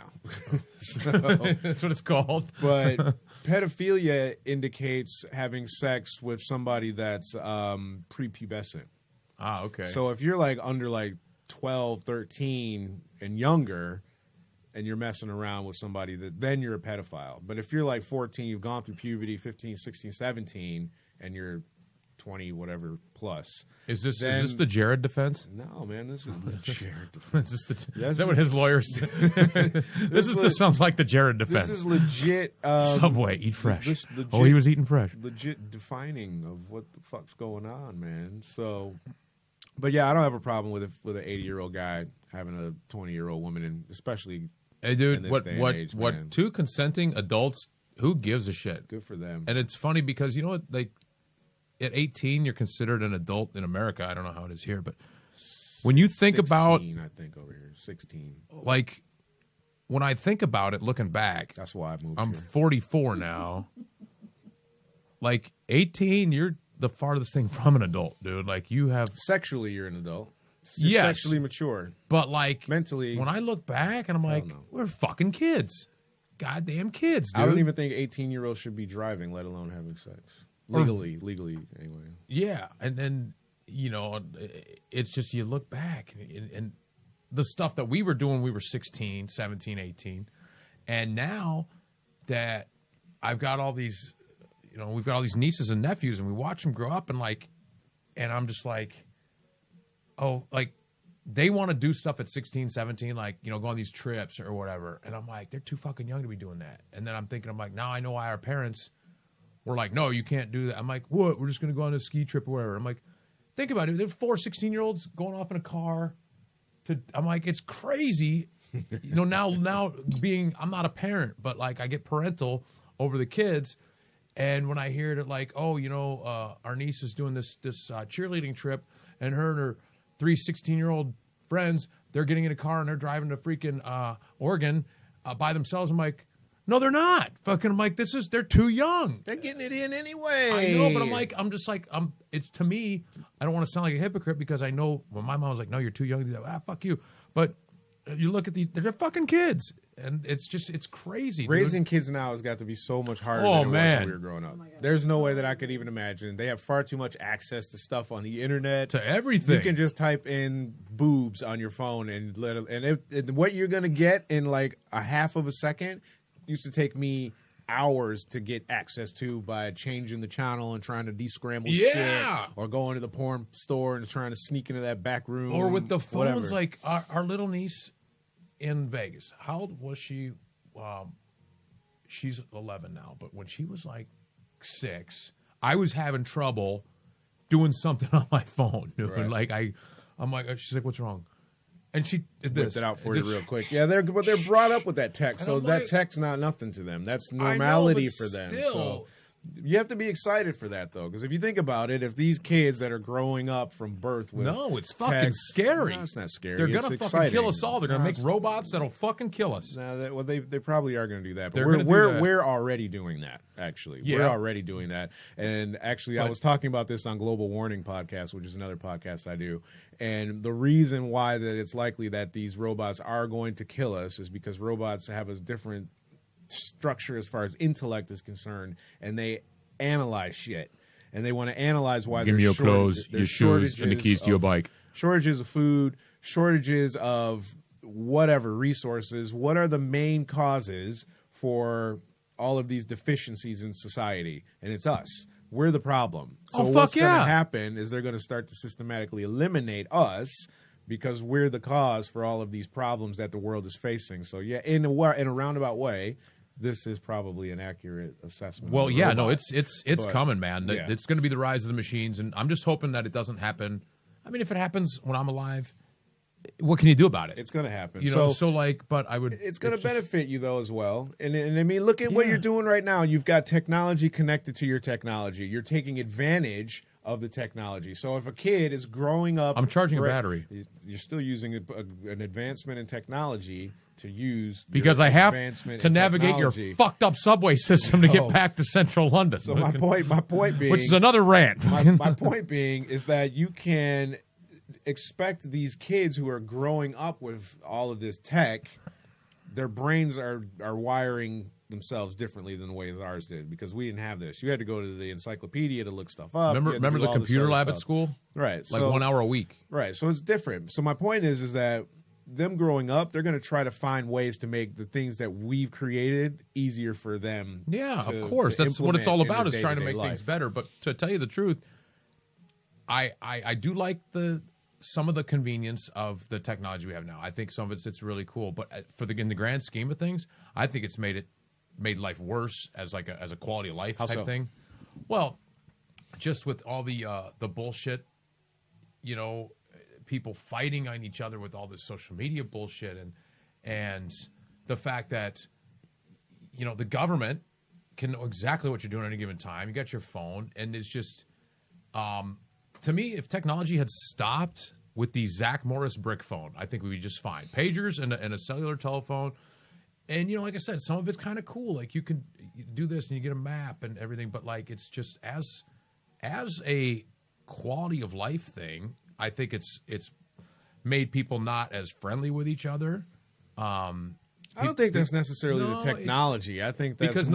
That's what it's called. But pedophilia indicates having sex with somebody that's prepubescent. Ah, okay. So if you're under 12, 13 and younger, and you're messing around with somebody, then you're a pedophile. But if you're 14, you've gone through puberty, 15, 16, 17, and you're 20, whatever plus. Is this the Jared defense? No, man, this is the Jared defense. Is that what his lawyers said? This sounds like the Jared defense. This is legit. Subway, eat fresh. He was eating fresh. Legit defining of what the fuck's going on, man. So, but yeah, I don't have a problem with an 80-year-old guy having a 20-year-old woman, and especially. Hey, dude, in this day and age, man. Two consenting adults, who gives a shit? Good for them. And it's funny because, you know what, at 18, you're considered an adult in America. I don't know how it is here, but when you think 16, about... I think over here, 16. When I think about it, looking back... That's why I moved I'm here. 44 now. 18, you're the farthest thing from an adult, dude. You have... Sexually, you're an adult. You're yes. sexually mature. But, mentally... When I look back, and I'm like, we're fucking kids. Goddamn kids, dude. I don't even think 18-year-olds should be driving, let alone having sex. Legally, anyway. Yeah, and then, it's just you look back, and the stuff that we were doing, we were 16, 17, 18. And now that I've got all these, we've got all these nieces and nephews, and we watch them grow up, and I'm just they want to do stuff at 16, 17, go on these trips or whatever. And I'm like, they're too fucking young to be doing that. And then I'm thinking, now I know why our parents were like, no, you can't do that. I'm like, what? We're just going to go on a ski trip or whatever. I'm like, think about it. There's 4 16-year-olds going off in a car. I'm like, it's crazy. Now being, I'm not a parent, but I get parental over the kids. And when I hear that our niece is doing this cheerleading trip, and her 3 16-year-old friends, they're getting in a car and they're driving to freaking Oregon by themselves. I'm like, no, they're not. Fucking, I'm like, they're too young. They're getting it in anyway. I know, but it's to me, I don't want to sound like a hypocrite because I know when my mom was like, no, you're too young to do that. Fuck you. But you look at these, they're fucking kids. And it's crazy. Raising dude. kids now has got to be so much harder than it was when we were growing up. There's no way that I could even imagine. They have far too much access to stuff on the internet. To everything. You can just type in boobs on your phone and what you're going to get in a half of a second used to take me hours to get access to by changing the channel and trying to descramble shit, or going to the porn store and trying to sneak into that back room, or with the phones. Whatever. Our little niece in Vegas, how old was she? she's 11 now, but when she was like 6, I was having trouble doing something on my phone. Dude. Right. Like I'm like, she's like, what's wrong? And she whipped it out for you real quick. Yeah, they're brought up with that tech, so that tech's not nothing to them. That's normality for them. So you have to be excited for that, though, because if you think about it, if these kids that are growing up from birth with it's fucking scary. No, it's not scary. They're gonna fucking kill us all. They're gonna make it's- robots that'll fucking kill us. No, they probably are going to do that, but They're gonna do that. we're already doing that. Actually, Yeah. we're already doing that. And actually, I was talking about this on Global Warning podcast, which is another podcast I do. And the reason why that it's likely that these robots are going to kill us is because robots have a different structure as far as intellect is concerned, and they analyze shit, and they want to analyze why Give me your clothes, your shoes, and the keys to your bike. Shortages of food, shortages of whatever resources. What are the main causes for all of these deficiencies in society? And it's us. We're the problem. So what's going to happen is they're going to start to systematically eliminate us because we're the cause for all of these problems that the world is facing. So yeah, in a roundabout way, this is probably an accurate assessment. Well, yeah, no, robots. it's coming, man. Yeah. It's going to be the rise of the machines, and I'm just hoping that it doesn't happen. I mean, if it happens when I'm alive, what can you do about it? It's going to happen. You know, so like, but I would. It's going to benefit you though as well. And I mean, look at what you're doing right now. You've got technology connected to your technology. You're taking advantage of the technology. So if a kid is growing up, I'm charging a battery. You're still using an advancement in technology to use because I have to navigate your fucked up subway system to get back to central London. So my point being, which is another rant. My point being is that you can expect these kids who are growing up with all of this tech, their brains are wiring themselves differently than the way ours did, because we didn't have this. You had to go to the encyclopedia to look stuff up. Remember the computer lab at school? Right. Like 1 hour a week. Right. So it's different. So my point is that them growing up, they're going to try to find ways to make the things that we've created easier for them. Yeah, of course. That's what it's all about, is trying to make things better. But to tell you the truth, I do like some of the convenience of the technology we have now. I think some of it's really cool. But in the grand scheme of things, I think it's made life worse as a quality of life type thing. Well, just with all the bullshit, you know, people fighting on each other with all this social media bullshit, and the fact that, you know, the government can know exactly what you're doing at any given time. You got your phone, and it's just, to me, if technology had stopped with the Zach Morris brick phone, I think we'd be just fine. Pagers and a cellular telephone. And, you know, like I said, some of it's kind of cool. Like, you can do this and you get a map and everything. But, like, it's just as a quality of life thing, I think it's made people not as friendly with each other. I don't think that's necessarily the technology. I think that's because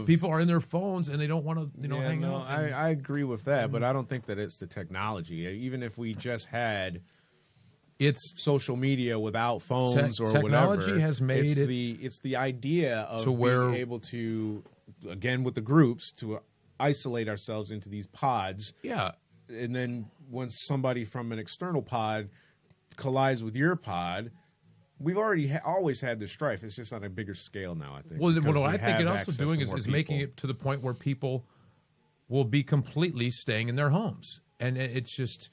people are in their phones and they don't want to, hang out. I agree with that, but I don't think that it's the technology. Even if we just had social media without phones or technology whatever, has made it's the idea of being able to, again with the groups, to isolate ourselves into these pods. Yeah. And then once somebody from an external pod collides with your pod, we've already always had this strife. It's just on a bigger scale now, I think. Well, what I think it's also doing is making it to the point where people will be completely staying in their homes. And it's just,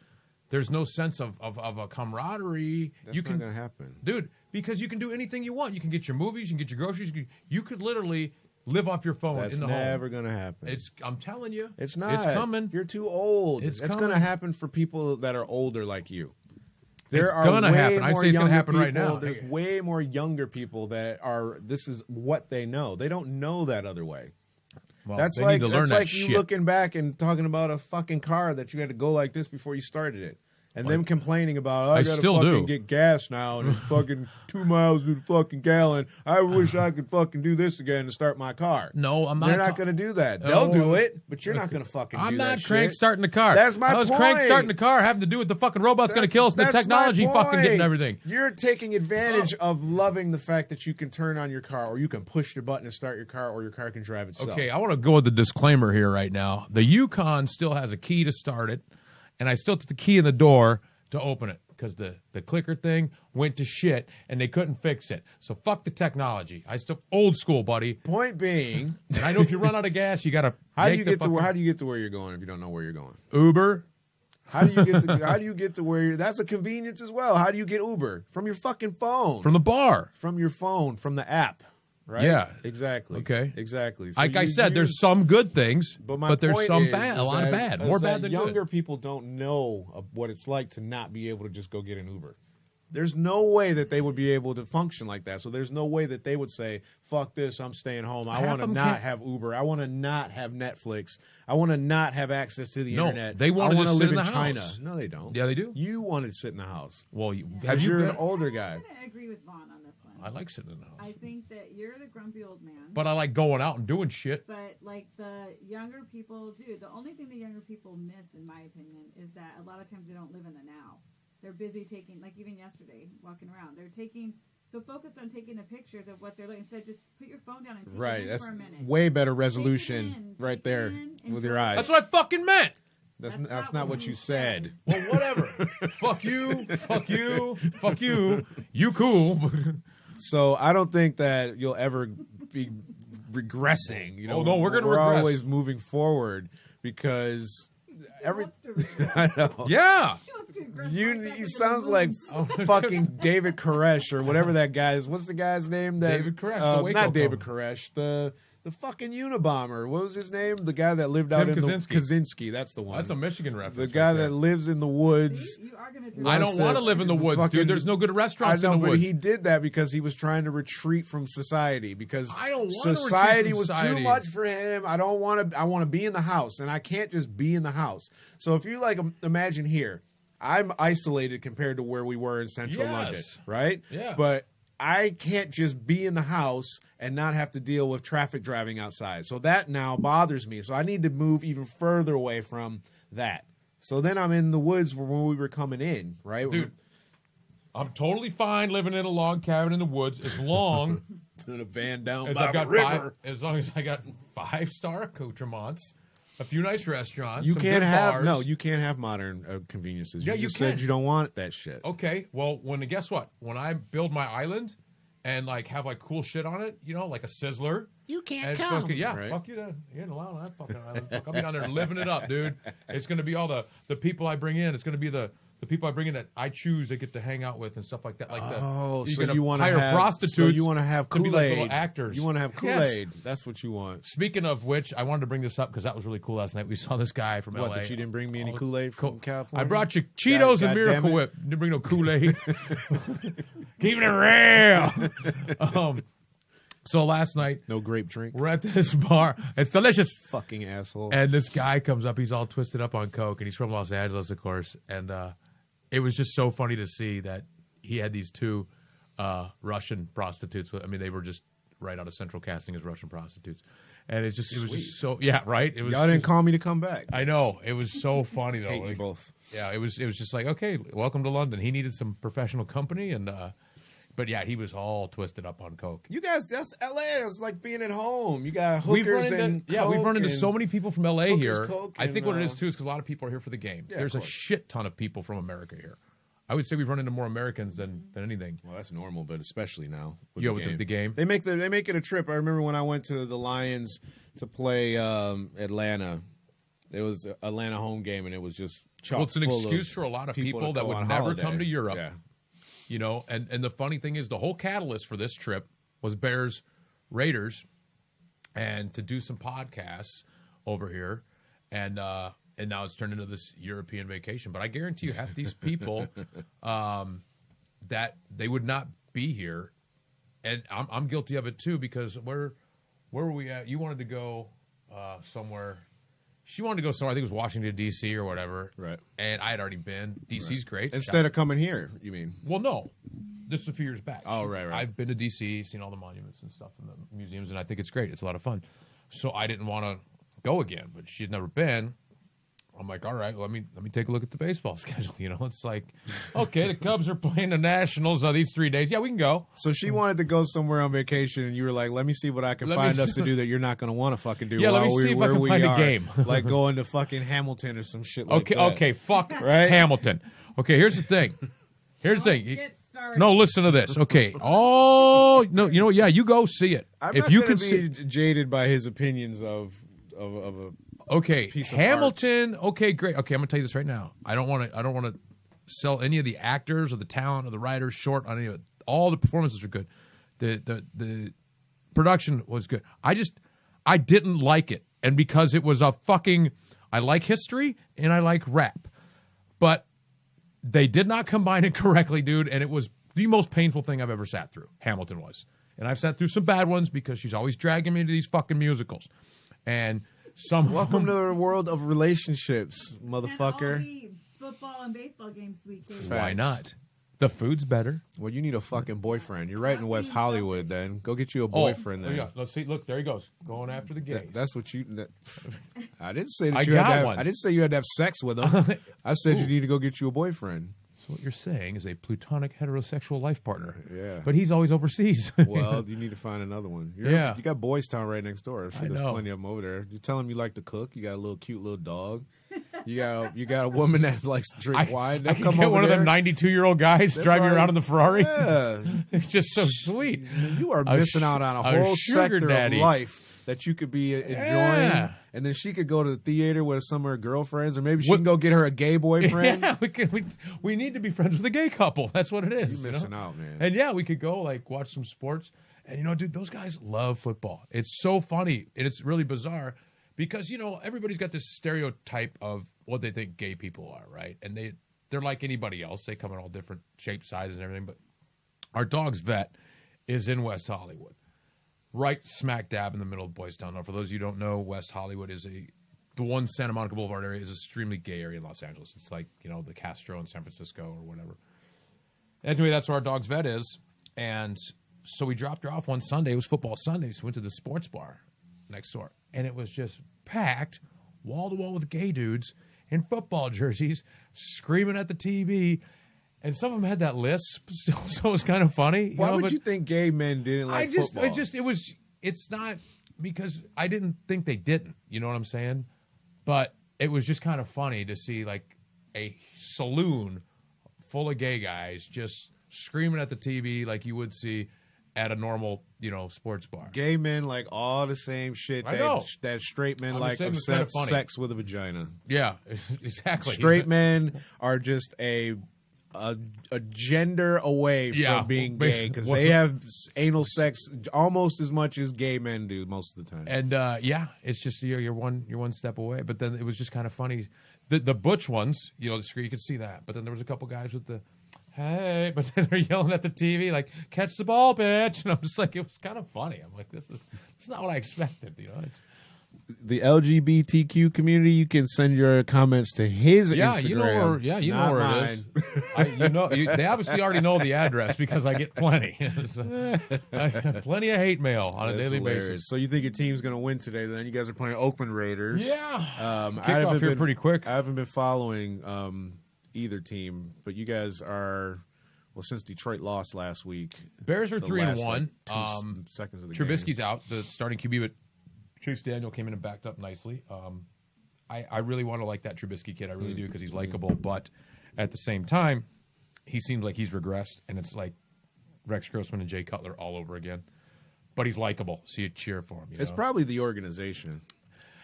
there's no sense of a camaraderie. That's not going to happen. Dude, because you can do anything you want. You can get your movies, you can get your groceries. You could literally live off your phone in the home. That's never going to happen. I'm telling you. It's not. It's coming. You're too old. It's going to happen for people that are older like you. It's going to happen. I'd say it's going to happen right now. There's way more younger people that this is what they know. They don't know that other way. Well, that's like you looking back and talking about a fucking car that you had to go like this before you started it. And them complaining about, I gotta fucking get gas now, and it's fucking 2 miles to the fucking gallon. I wish I could fucking do this again to start my car. No, I'm not. They're not going to do that. They'll do it, but you're not going to fucking do that. I'm not crank starting the car. That's my point. I was crank starting the car having to do with the fucking robot's going to kill us, and the technology fucking getting everything. You're taking advantage of loving the fact that you can turn on your car, or you can push the button to start your car, or your car can drive itself. Okay, I want to go with the disclaimer here right now. The Yukon still has a key to start it, and I still took the key in the door to open it, because the clicker thing went to shit and they couldn't fix it. So fuck the technology. I still old school, buddy. Point being, And I know if you run out of gas, you got to. how do you get to where you're going if you don't know where you're going? Uber? How do you get to where you're? That's a convenience as well. How do you get Uber? From your fucking phone. From the bar. From your phone, from the app. Right? Yeah. Exactly. Okay. Exactly. So Like I said, there's some good things, but there's point some is bad, a lot of that- bad, is more that bad than younger good. people don't know what it's like to not be able to just go get an Uber. There's no way that they would be able to function like that. So there's no way that they would say, fuck this, I'm staying home. I Half want to of 'em not can't- have Uber. I want to not have Netflix. I want to not have access to the No, internet. they wanna I want just to sit live in in the China. house. No, they don't. Yeah, they do. You want to sit in the house. Well, have Because you you're been? an older guy. I'm gonna agree with Vaughn on this one. I like sitting in the house. I think that you're the grumpy old man. But I like going out and doing shit. But like the younger people do, the only thing the younger people miss, in my opinion, is that a lot of times they don't live in the now. They're busy taking, like even yesterday, walking around. They're so focused on taking the pictures of what they're looking. Instead, just put your phone down and take it Right. in That's for a minute. way better Take it resolution in, right take it there in, with your enjoy it. eyes. That's what I fucking meant. That's not what you said. Well, whatever. Fuck you. Fuck you. Fuck you. You cool. So I don't think that you'll ever be regressing. You know, Oh, no, we're gonna regress. always moving forward because every. I know. Yeah. You sounds like fucking David Koresh or whatever that guy is. What's the guy's name? David Koresh, the Waco not David phone. Koresh. The fucking Unabomber. What was his name? The guy that lived Tim out in Kaczynski. the Kaczynski. That's the one. That's a Michigan reference. the guy right there. that lives in the woods. You are gonna I don't want to live in the woods, fucking- dude. There's no good I restaurants know, in the but woods. he did that because he was trying to retreat from society because I don't wanna society retreat was from too society. much for him. I don't want to. I want to be in the house, and I can't just be in the house. So if you like, imagine here, I'm isolated compared to where we were in central Yes. London, right? Yeah. But I can't just be in the house and not have to deal with traffic driving outside. So that now bothers me. So I need to move even further away from that. So then I'm in the woods when we were coming in, right? Dude, I'm totally fine living in a log cabin in the woods as long in a van down as by I've got the river. as long as I got 5-star accoutrements, a few nice restaurants. You some can't good have bars. you can't have modern conveniences. Yeah, you you just said can. you don't want that shit. Okay, well, guess what? When I build my island and like have like cool shit on it, you know, like a sizzler. You can't And come. fucking, yeah, Right? fuck you. You ain't allowed on that fucking island. Fuck, I'll be down there living it up, dude. It's gonna be all the people I bring in. It's gonna be the people I bring in that I choose to get to hang out with and stuff like that. Like Oh, you're so gonna you want to hire have prostitutes? So you want to have to be like Kool-Aid little actors. You want to have Kool-Aid. That's what you want. Speaking of which, I wanted to bring this up because that was really cool last night. We saw this guy from What? LA. That you didn't bring me any Oh, Kool-Aid from California? I brought you Cheetos God and Miracle damn it. Whip. Didn't bring no Kool-Aid. Keeping it real. So last night, No grape drink. we're at this bar. It's delicious. Fucking asshole. And this guy comes up. He's all twisted up on coke, and he's from Los Angeles, of course. And it was just so funny to see that he had these two Russian prostitutes. I mean, they were just right out of Central casting as Russian prostitutes. And it was just so right. It was Y'all didn't call me to come back. I know it was so funny though. Hate you Like, both. yeah, it was just like, okay, welcome to London. He needed some professional company, and but yeah, he was all twisted up on coke. You guys, that's LA. It's like being at home. You got We've hookers run into and we've run into coke so and- many people from LA hookers, here. coke, I think and, what it is too is because a lot of people are here for the game. Yeah, There's of a course. shit ton of people from America here. I would say we've run into more Americans than anything. Well, that's normal, but especially now with Yeah, the with game. the game. They make it a trip. I remember when I went to the Lions to play Atlanta. It was an Atlanta home game, and it was just chock Well, it's an full excuse of for a lot of people people to that go would on never holiday. come to Europe. Yeah. You know, and the funny thing is the whole catalyst for this trip was Bears Raiders and to do some podcasts over here. And now it's turned into this European vacation. But I guarantee you half these people that they would not be here. And I'm guilty of it too, because where were we at? You wanted to go somewhere. She wanted to go somewhere. I think it was Washington, D.C. or whatever. Right. And I had already been. D.C.'s great. Instead of coming here, you mean? Well, no. This is a few years back. Oh, right. I've been to D.C., seen all the monuments and stuff in the museums, and I think it's great. It's a lot of fun. So I didn't want to go again, but she had never been. I'm like, all right, let me take a look at the baseball schedule. You know, it's like, okay, the Cubs are playing the Nationals these 3 days. Yeah, we can go. So she wanted to go somewhere on vacation, and you were like, "Let me see what I can Let me find see- us to do that you're not going to want to fucking do." Yeah, let while me we- see if I where can we find a are. game. Like going to fucking Hamilton or some shit like Okay, that. okay, fuck Right? Hamilton. Okay, here's the thing. Here's the thing. Get started. No, listen to this. Okay. Oh no, you know what? Yeah, you go see it. I'm if not you gonna could be jaded by his opinions of a okay, piece of Hamilton. Okay, great. Okay, I'm gonna tell you this right now. I don't want to sell any of the actors or the talent or the writers short on any of it. All the performances are good. The production was good. I didn't like it, and because it was a fucking. I like history and I like rap, but they did not combine it correctly, dude, and it was the most painful thing I've ever sat through. Hamilton was. And I've sat through some bad ones because she's always dragging me to these fucking musicals. And some welcome to the world of relationships, And all motherfucker. the football and baseball games weekend. Why not? The food's better. Well, you need a fucking boyfriend. You're right in West Hollywood. Then go get you a boyfriend. Then Yeah, let's see. Look, there he goes, going after the gays. that's what you. I didn't say that I you had got to have, one. I didn't say you had to have sex with him. I said you need to go get you a boyfriend. So what you're saying is a plutonic heterosexual life partner. Yeah. But he's always overseas. Well, you need to find another one. Yeah. You got Boys Town right next door. I'm sure I there's know. plenty of them over there. You tell them you like to cook. You got a little cute little dog. You got a woman that likes to drink wine. I They'll can come get over one of them there. 92-year-old guys driving probably- around in the Ferrari. Yeah. It's just so sweet. You are A missing sh- out on a a whole sugar sector daddy. of life that you could be enjoying. Yeah. And then she could go to the theater with some of her girlfriends, or maybe she What- can go get her a gay boyfriend. Yeah, we need to be friends with a gay couple. That's what it is. You're you missing know? out, man. And yeah, we could go like watch some sports. And you know, dude, those guys love football. It's so funny and it's really bizarre because you know everybody's got this stereotype of what they think gay people are, right? And they're like anybody else. They come in all different shapes, sizes, and everything. But our dog's vet is in West Hollywood, right smack dab in the middle of Boys Town. Now, for those of you who don't know, West Hollywood is the one Santa Monica Boulevard area is an extremely gay area in Los Angeles. It's like, you know, the Castro in San Francisco or whatever. Anyway, that's where our dog's vet is. And so we dropped her off one Sunday. It was football Sunday. So we went to the sports bar next door. And it was just packed, wall to wall with gay dudes in football jerseys, screaming at the TV. And some of them had that lisp still, so it was kind of funny. Why know, would but you think gay men didn't like football? it's not because I didn't think they didn't. You know what I'm saying? But it was just kind of funny to see like a saloon full of gay guys just screaming at the TV like you would see at a normal, you know, sports bar. Gay men like all the same shit I know. that straight men I'm like just saying it's kind of except funny. sex with a vagina. Yeah, exactly. Straight men are just a gender away Yeah, from being gay because they have anal sex almost as much as gay men do most of the time. And yeah, it's just you're one step away. But then it was just kind of funny. The butch ones, you know, the screen you could see that. But then there was a couple guys with the hey, but then they're yelling at the TV like catch the ball, bitch. And I'm just like, it was kind of funny. I'm like, this is not what I expected, you know. The LGBTQ community, you can send your comments to his Yeah, Instagram. you know where. Yeah, you know not where mine. it is. They obviously already know the address because I get plenty. So, I get plenty of hate mail on a That's daily hilarious. basis. So you think your team's going to win today? Then you guys are playing Oakland Raiders. Yeah, I kick off haven't here been- pretty quick. I haven't been following either team, but you guys are. Well, since Detroit lost last week, Bears are the 3-1. last, like, 2 seconds of the Trubisky's game. out, the starting QB, but Chase Daniel came in and backed up nicely. I really want to like that Trubisky kid. I really do because he's likable. But at the same time, he seems like he's regressed, and it's like Rex Grossman and Jay Cutler all over again. But he's likable, so you cheer for him. You It's know? probably the organization.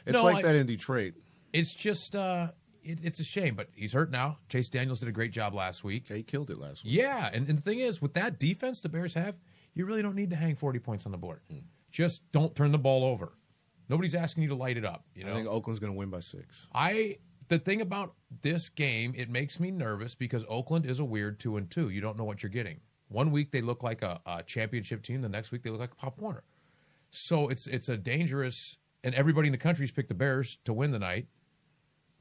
It's No, like that in Detroit. It's just it's a shame, but he's hurt now. Chase Daniels did a great job last week. Yeah, he killed it last week. Yeah, and the thing is, with that defense the Bears have, you really don't need to hang 40 points on the board. Just don't turn the ball over. Nobody's asking you to light it up. You know, I think Oakland's going to win by 6. The thing about this game, it makes me nervous because Oakland is a weird 2-2. You don't know what you're getting. One week they look like a championship team. The next week they look like Pop Warner. So it's a dangerous, and everybody in the country's picked the Bears to win the night.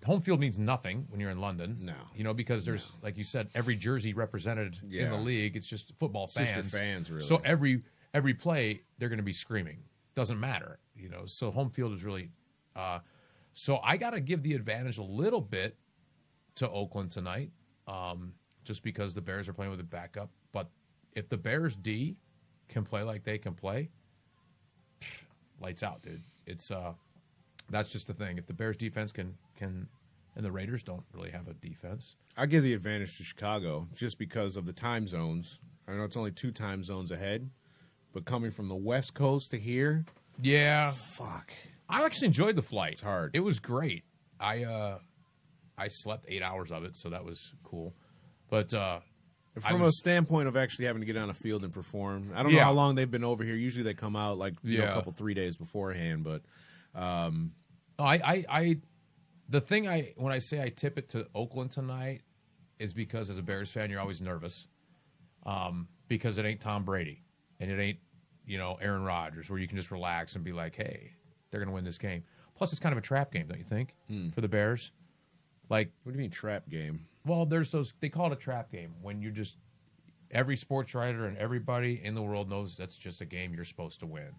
Home field means nothing when you're in London. No. You know, because there's, like you said, every jersey represented in Yeah. the league. It's just football It's just fans. your fans, really. So every play, they're going to be screaming. Doesn't matter, you know. So home field is really so I got to give the advantage a little bit to Oakland tonight, just because the Bears are playing with a backup. But if the Bears D can play like they can play, lights out, dude. It's that's just the thing. If the Bears defense can, and the Raiders don't really have a defense. I give the advantage to Chicago just because of the time zones. I know it's only 2 time zones ahead, but coming from the West Coast to here, Yeah. fuck. I actually enjoyed the flight. It's hard. It was great. I slept 8 hours of it, so that was cool. But From a standpoint of actually having to get on a field and perform, I don't know how long they've been over here. Usually they come out like a couple 3 days beforehand, but the thing when I say I tip it to Oakland tonight is because as a Bears fan you're always nervous, because it ain't Tom Brady and it ain't Aaron Rodgers where you can just relax and be like, hey, they're going to win this game. Plus it's kind of a trap game, don't you think, for the Bears? Like, what do you mean trap game? Well, there's they call it a trap game when you just every sports writer and everybody in the world knows that's just a game you're supposed to win.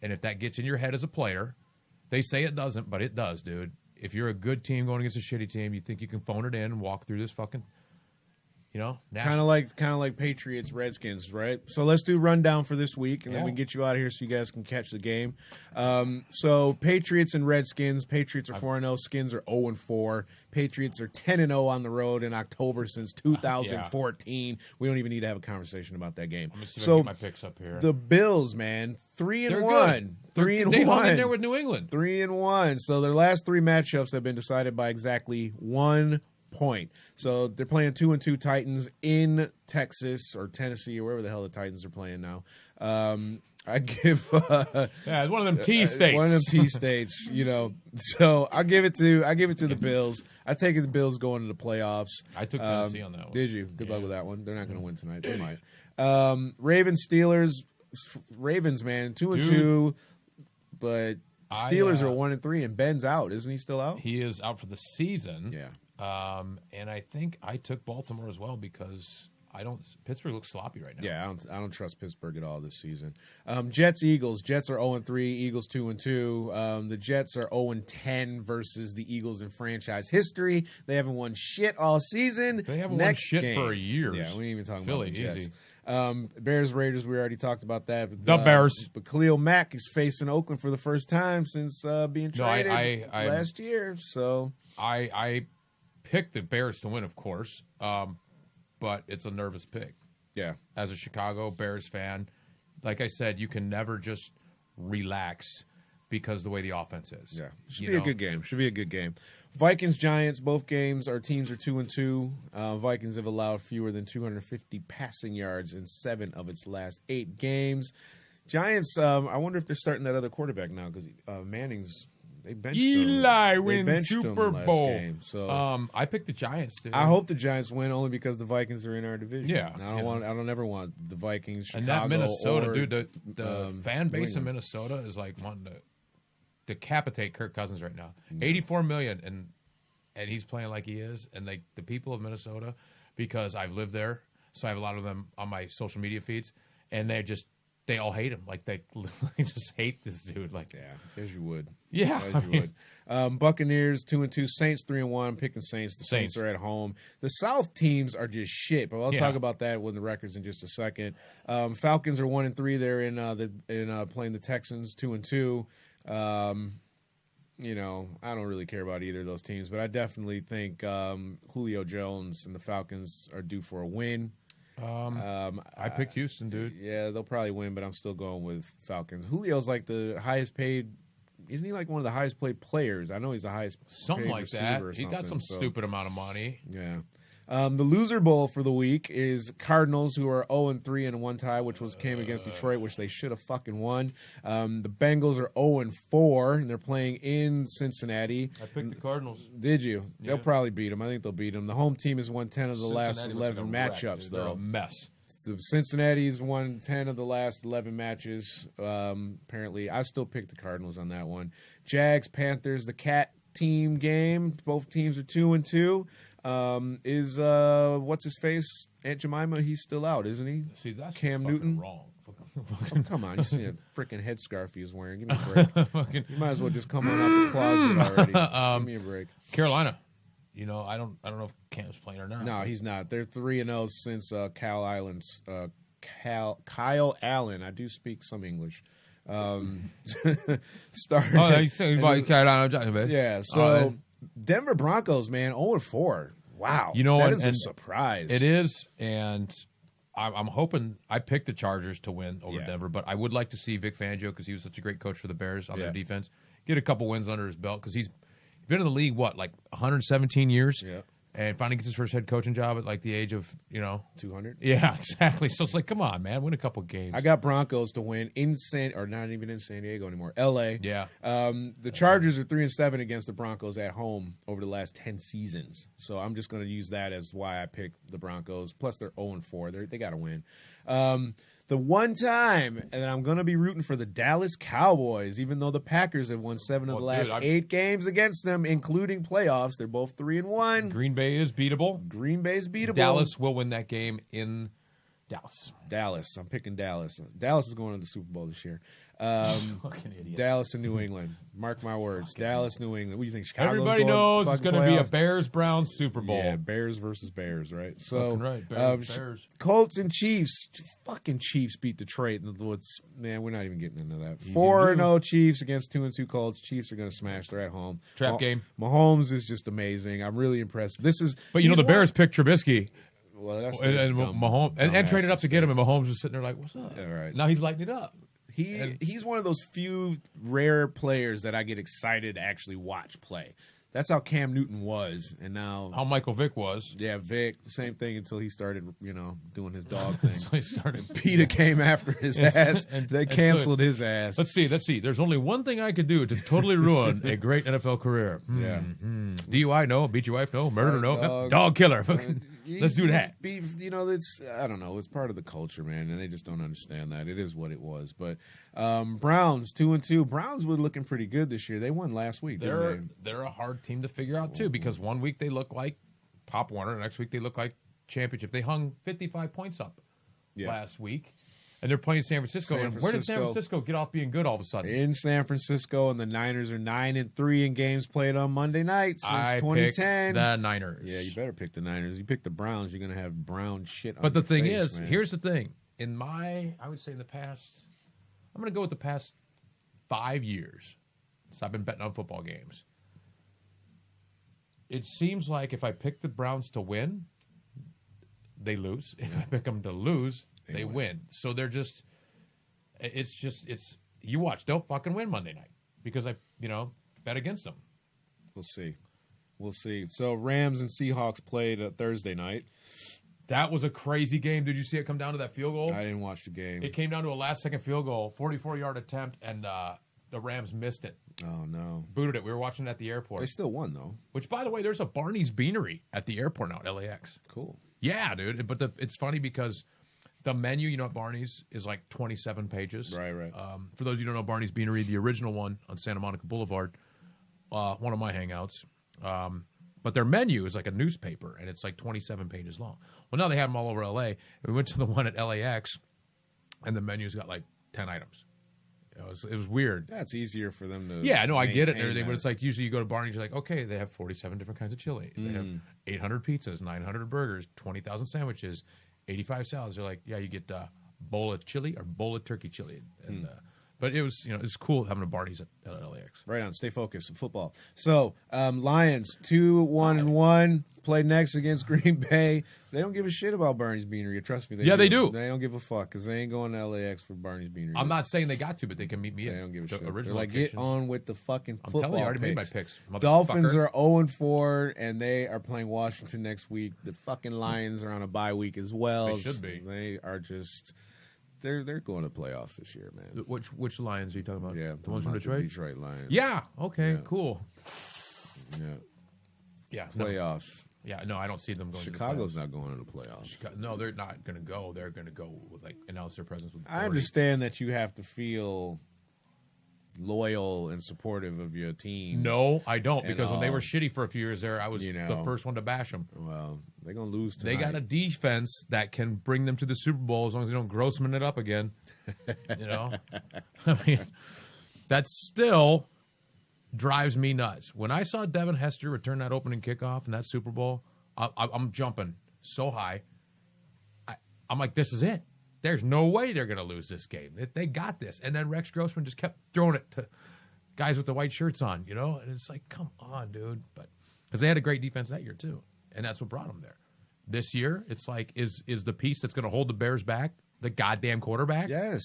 And if that gets in your head as a player, they say it doesn't, but it does, dude. If you're a good team going against a shitty team, you think you can phone it in and walk through this fucking, kind of like Patriots, Redskins, right? So let's do rundown for this week, and then we can get you out of here so you guys can catch the game. So Patriots and Redskins. Patriots are 4-0. Skins are 0-4. Patriots are 10-0 on the road in October since 2014. We don't even need to have a conversation about that game. So get my picks up here. The Bills, man, 3-1. 3-1. They hung in there with New England. 3-1. So their last 3 matchups have been decided by exactly 1 point. So they're playing 2-2 Titans in Texas or Tennessee or wherever the hell the Titans are playing now. I give it's one of them T states. One of them T states, So I give it to the Bills. I take it the Bills going to the playoffs. I took Tennessee on that one. Did you? Good luck with that one. They're not going to win tonight. They might. Ravens Steelers. Ravens, man, 2-2, but Steelers are 1-3, and Ben's out. Isn't he still out? He is out for the season. Yeah. And I think I took Baltimore as well because Pittsburgh looks sloppy right now. Yeah, I don't trust Pittsburgh at all this season. Jets Eagles. Jets are 0-3. Eagles 2-2. The Jets are 0-10 versus the Eagles in franchise history. They haven't won shit all season. They haven't won shit for years. Yeah, we ain't even talking Philly, about the Jets. easy. Bears Raiders. We already talked about that. The Bears. But Khalil Mack is facing Oakland for the first time since being traded last year. So I picked the Bears to win, of course. But it's a nervous pick. Yeah. As a Chicago Bears fan, like I said, you can never just relax because the way the offense is. Yeah. Should be a good game. Vikings Giants, both games, our teams are 2-2. Vikings have allowed fewer than 250 passing yards in 7 of its last 8 games. Giants, I wonder if they're starting that other quarterback now because Manning's. They benched Eli him. wins Super Bowl. Game, so I picked the Giants too. I hope the Giants win only because the Vikings are in our division. Yeah, I don't ever want the Vikings. Chicago, and that Minnesota, or, dude. The fan base in Minnesota is like wanting to decapitate Kirk Cousins right now. $84 million, and he's playing like he is. And like the people of Minnesota, because I've lived there, so I have a lot of them on my social media feeds, and they all hate him. Like they just hate this dude. Like, yeah, as you would. Yeah, as you would. Buccaneers 2-2, Saints 3-1. I'm picking Saints. The Saints are at home. The South teams are just shit, but I'll talk about that with the records in just a second. Falcons are 1-3. They're in playing the Texans 2-2. I don't really care about either of those teams, but I definitely think Julio Jones and the Falcons are due for a win. I picked Houston, dude. Yeah, they'll probably win, but I'm still going with Falcons. Julio's like the highest paid. Isn't he like one of the highest paid players? I know he's the highest something paid like that. He got some stupid amount of money. Yeah. The loser bowl for the week is Cardinals, who are 0-3 in one tie, which came against Detroit, which they should have fucking won. The Bengals are 0-4, and they're playing in Cincinnati. I picked the Cardinals. Did you? Yeah. They'll probably beat them. I think they'll beat them. The home team has won 10 of the last 11 matchups, though. They're a mess. So Cincinnati's won 10 of the last 11 matches. Apparently, I still picked the Cardinals on that one. Jags, Panthers, the Cat team game. Both teams are 2-2. Is what's his face? Aunt Jemima? He's still out, isn't he? See, that's Cam Newton. Wrong. Oh, come on, you see a freaking headscarf he was wearing. Give me a break. You might as well just come on out the closet already. Give me a break. Carolina. I don't know if Cam's playing or not. No, he's not. They're 3-0 since Kyle Allen. I do speak some English. Started. Oh, you say about Carolina, yeah. So Denver Broncos, man, 0-4. Wow. You know, that and is a surprise. It is, and I'm hoping I picked the Chargers to win over Denver, but I would like to see Vic Fangio, because he was such a great coach for the Bears on their defense, get a couple wins under his belt, because he's been in the league, 117 years? Yeah. And finally gets his first head coaching job at like the age of, 200. Yeah, exactly. So it's like, come on, man, win a couple games. I got Broncos to win not even in San Diego anymore. L.A. Yeah. The Chargers are 3-7 against the Broncos at home over the last 10 seasons. So I'm just going to use that as why I picked the Broncos. Plus they're 0-4. They got to win. The one time, and I'm going to be rooting for the Dallas Cowboys, even though the Packers have won 7 of the last 8 games against them, including playoffs. They're both 3-1. Green Bay is beatable. Green Bay's beatable. Dallas will win that game in Dallas. Dallas. I'm picking Dallas. Dallas is going to the Super Bowl this year. Fucking idiot. Dallas and New England. Mark my words. Dallas, New England. What do you think? Chicago's Everybody going knows it's going to be a playoffs? Bears-Browns Super Bowl. Yeah, Bears versus Bears, right? So, Fucking right. Bears. Colts and Chiefs. Fucking Chiefs beat Detroit. Man, we're not even getting into that. Easy 4-0 Chiefs against 2-2 Colts. Chiefs are going to smash. They're at home. Trap game. Mahomes is just amazing. I'm really impressed. But the Bears picked Trubisky. Well, that's and Mahomes and traded up to get him, and Mahomes was sitting there like, "What's up?" All right. Now he's lighting it up. He's one of those few rare players that I get excited to actually watch play. That's how Cam Newton was, and now how Michael Vick was. Yeah, Vic, same thing until he started, doing his dog thing. So he started. PETA came after his ass. They canceled his ass. Let's see. There's only one thing I could do to totally ruin a great NFL career. Yeah. DUI, no. Beat your wife, no. Murder, no. Dog. Dog killer. Let's do that. It's I don't know. It's part of the culture, man, and they just don't understand that. It is what it was. But Browns 2-2. Browns were looking pretty good this year. They won last week. They're a hard team to figure out too, because one week they look like Pop Warner, next week they look like championship. They hung 55 points up last week. And they're playing San Francisco. And where did San Francisco get off being good all of a sudden? In San Francisco, and the Niners are 9-3 in games played on Monday night since 2010. The Niners. Yeah, you better pick the Niners. You pick the Browns, you're going to have brown shit on But the your thing face, is, man. here's the thing. I would say in the past, I'm going to go with the past 5 years since I've been betting on football games. It seems like if I pick the Browns to win, they lose. If I pick them to lose, they win. So they're you watch, they'll fucking win Monday night because I bet against them. We'll see. So Rams and Seahawks played Thursday night. That was a crazy game. Did you see it come down to that field goal? I didn't watch the game. It came down to a last-second field goal, 44-yard attempt, and the Rams missed it. Oh, no. Booted it. We were watching it at the airport. They still won, though. Which, by the way, there's a Barney's Beanery at the airport now at LAX. Cool. Yeah, dude. But it's funny because the menu, at Barney's, is like 27 pages. Right. For those of you who don't know Barney's Beanery, the original one on Santa Monica Boulevard, one of my hangouts. But their menu is like a newspaper, and it's like 27 pages long. Well, now they have them all over LA. And we went to the one at LAX, and the menu's got like 10 items. It was weird. Yeah, it's easier for them to. Yeah, no, I get it and everything, that. but it's like usually you go to Barney's, you're like, okay, they have 47 different kinds of chili. They have 800 pizzas, 900 burgers, 20,000 sandwiches, 85 salads. They're like, yeah, you get bowl of chili or bowl of turkey chili. And, but it was, it's cool having a Barney's at LAX. Right on. Stay focused. Football. So, Lions 2-1-1 play next against Green Bay. They don't give a shit about Barney's Beanery. Trust me. They do. They don't give a fuck because they ain't going to LAX for Barney's Beanery. I'm not saying they got to, but they can meet me. They don't give a shit. Original They're like, location. get on with the fucking football. I'm telling you, I already made my picks. Dolphins are 0-4, and they are playing Washington next week. The fucking Lions are on a bye week as well. They should be. They are just. They're going to playoffs this year, man. Which Lions are you talking about? Yeah, the ones from Detroit. The Detroit Lions. Yeah. Okay. Cool. Yeah. Playoffs. Yeah. No, I don't see them going. Chicago's not going to the playoffs. No, they're not going to go. They're going to go with, announce their presence with. I understand that you have to feel loyal and supportive of your team. No, I don't, because when they were shitty for a few years there, I was the first one to bash them. Well, they're going to lose tonight. They got a defense that can bring them to the Super Bowl as long as they don't Grossman it up again. I mean, that still drives me nuts. When I saw Devin Hester return that opening kickoff in that Super Bowl, I'm jumping so high. I'm like, this is it. There's no way they're going to lose this game. They got this. And then Rex Grossman just kept throwing it to guys with the white shirts on, you know? And it's like, come on, dude. But because they had a great defense that year, too. And that's what brought them there. This year, it's like, is the piece that's going to hold the Bears back the goddamn quarterback? Yes.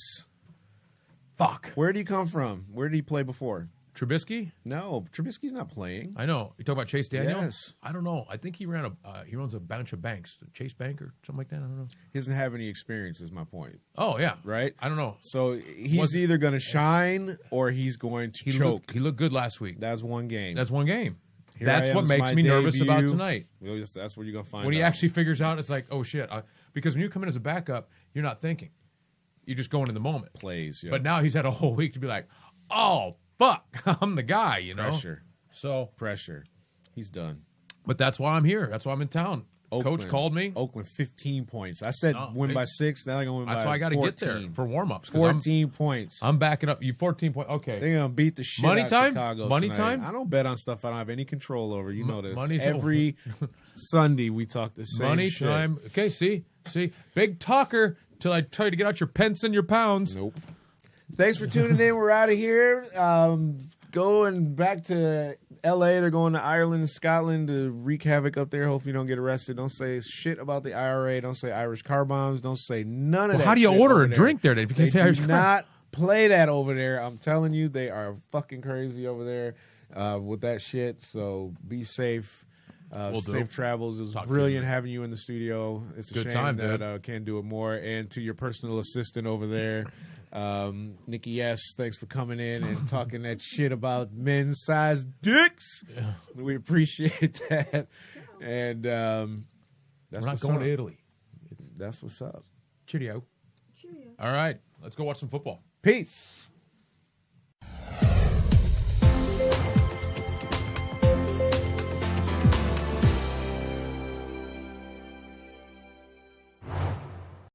Fuck. Where did he come from? Where did he play before? Trubisky? No, Trubisky's not playing. I know. You talk about Chase Daniel? Yes. I don't know. I think he runs a bunch of banks. Chase Bank or something like that? I don't know. He doesn't have any experience, is my point. Oh, yeah. Right? I don't know. So he's either going to shine or he's going to choke. He looked good last week. That's one game. That's one game. Here That's what makes me nervous about tonight. That's what you're going to find When he out. actually figures out, it's like, oh, shit. Because when you come in as a backup, you're not thinking. You're just going in the moment. Plays, yeah. But now he's had a whole week to be like, oh, fuck, I'm the guy, you know? Pressure. He's done. But that's why I'm here. That's why I'm in town. Oakland, Coach called me. Oakland, 15 points. I said win by 6. Now they're going to win by 14. That's why I got to get there for warm-ups. 14 points. I'm backing up. You 14 points. Okay. They're going to beat the shit Money out time? of Chicago Money tonight. time? I don't bet on stuff I don't have any control over. You know this. Money Every Sunday we talk the same Money shit. time. Okay, see? Big talker till I try to get out your pence and your pounds. Nope. Thanks for tuning in. We're out of here. Going back to L.A. They're going to Ireland and Scotland to wreak havoc up there. Hopefully you don't get arrested. Don't say shit about the IRA. Don't say Irish car bombs. Don't say none of that. How do you shit order over a there. drink there? If you can't say They Irish do car. not play that over there. I'm telling you, they are fucking crazy over there with that shit. So be safe. Safe travels. It was brilliant having you in the studio. It's a Good shame time, that I can't do it more. And to your personal assistant over there, Nikki S., thanks for coming in and talking that shit about men's size dicks. Yeah. We appreciate that. And We're not going to Italy. That's what's up. Cheerio. All right. Let's go watch some football. Peace.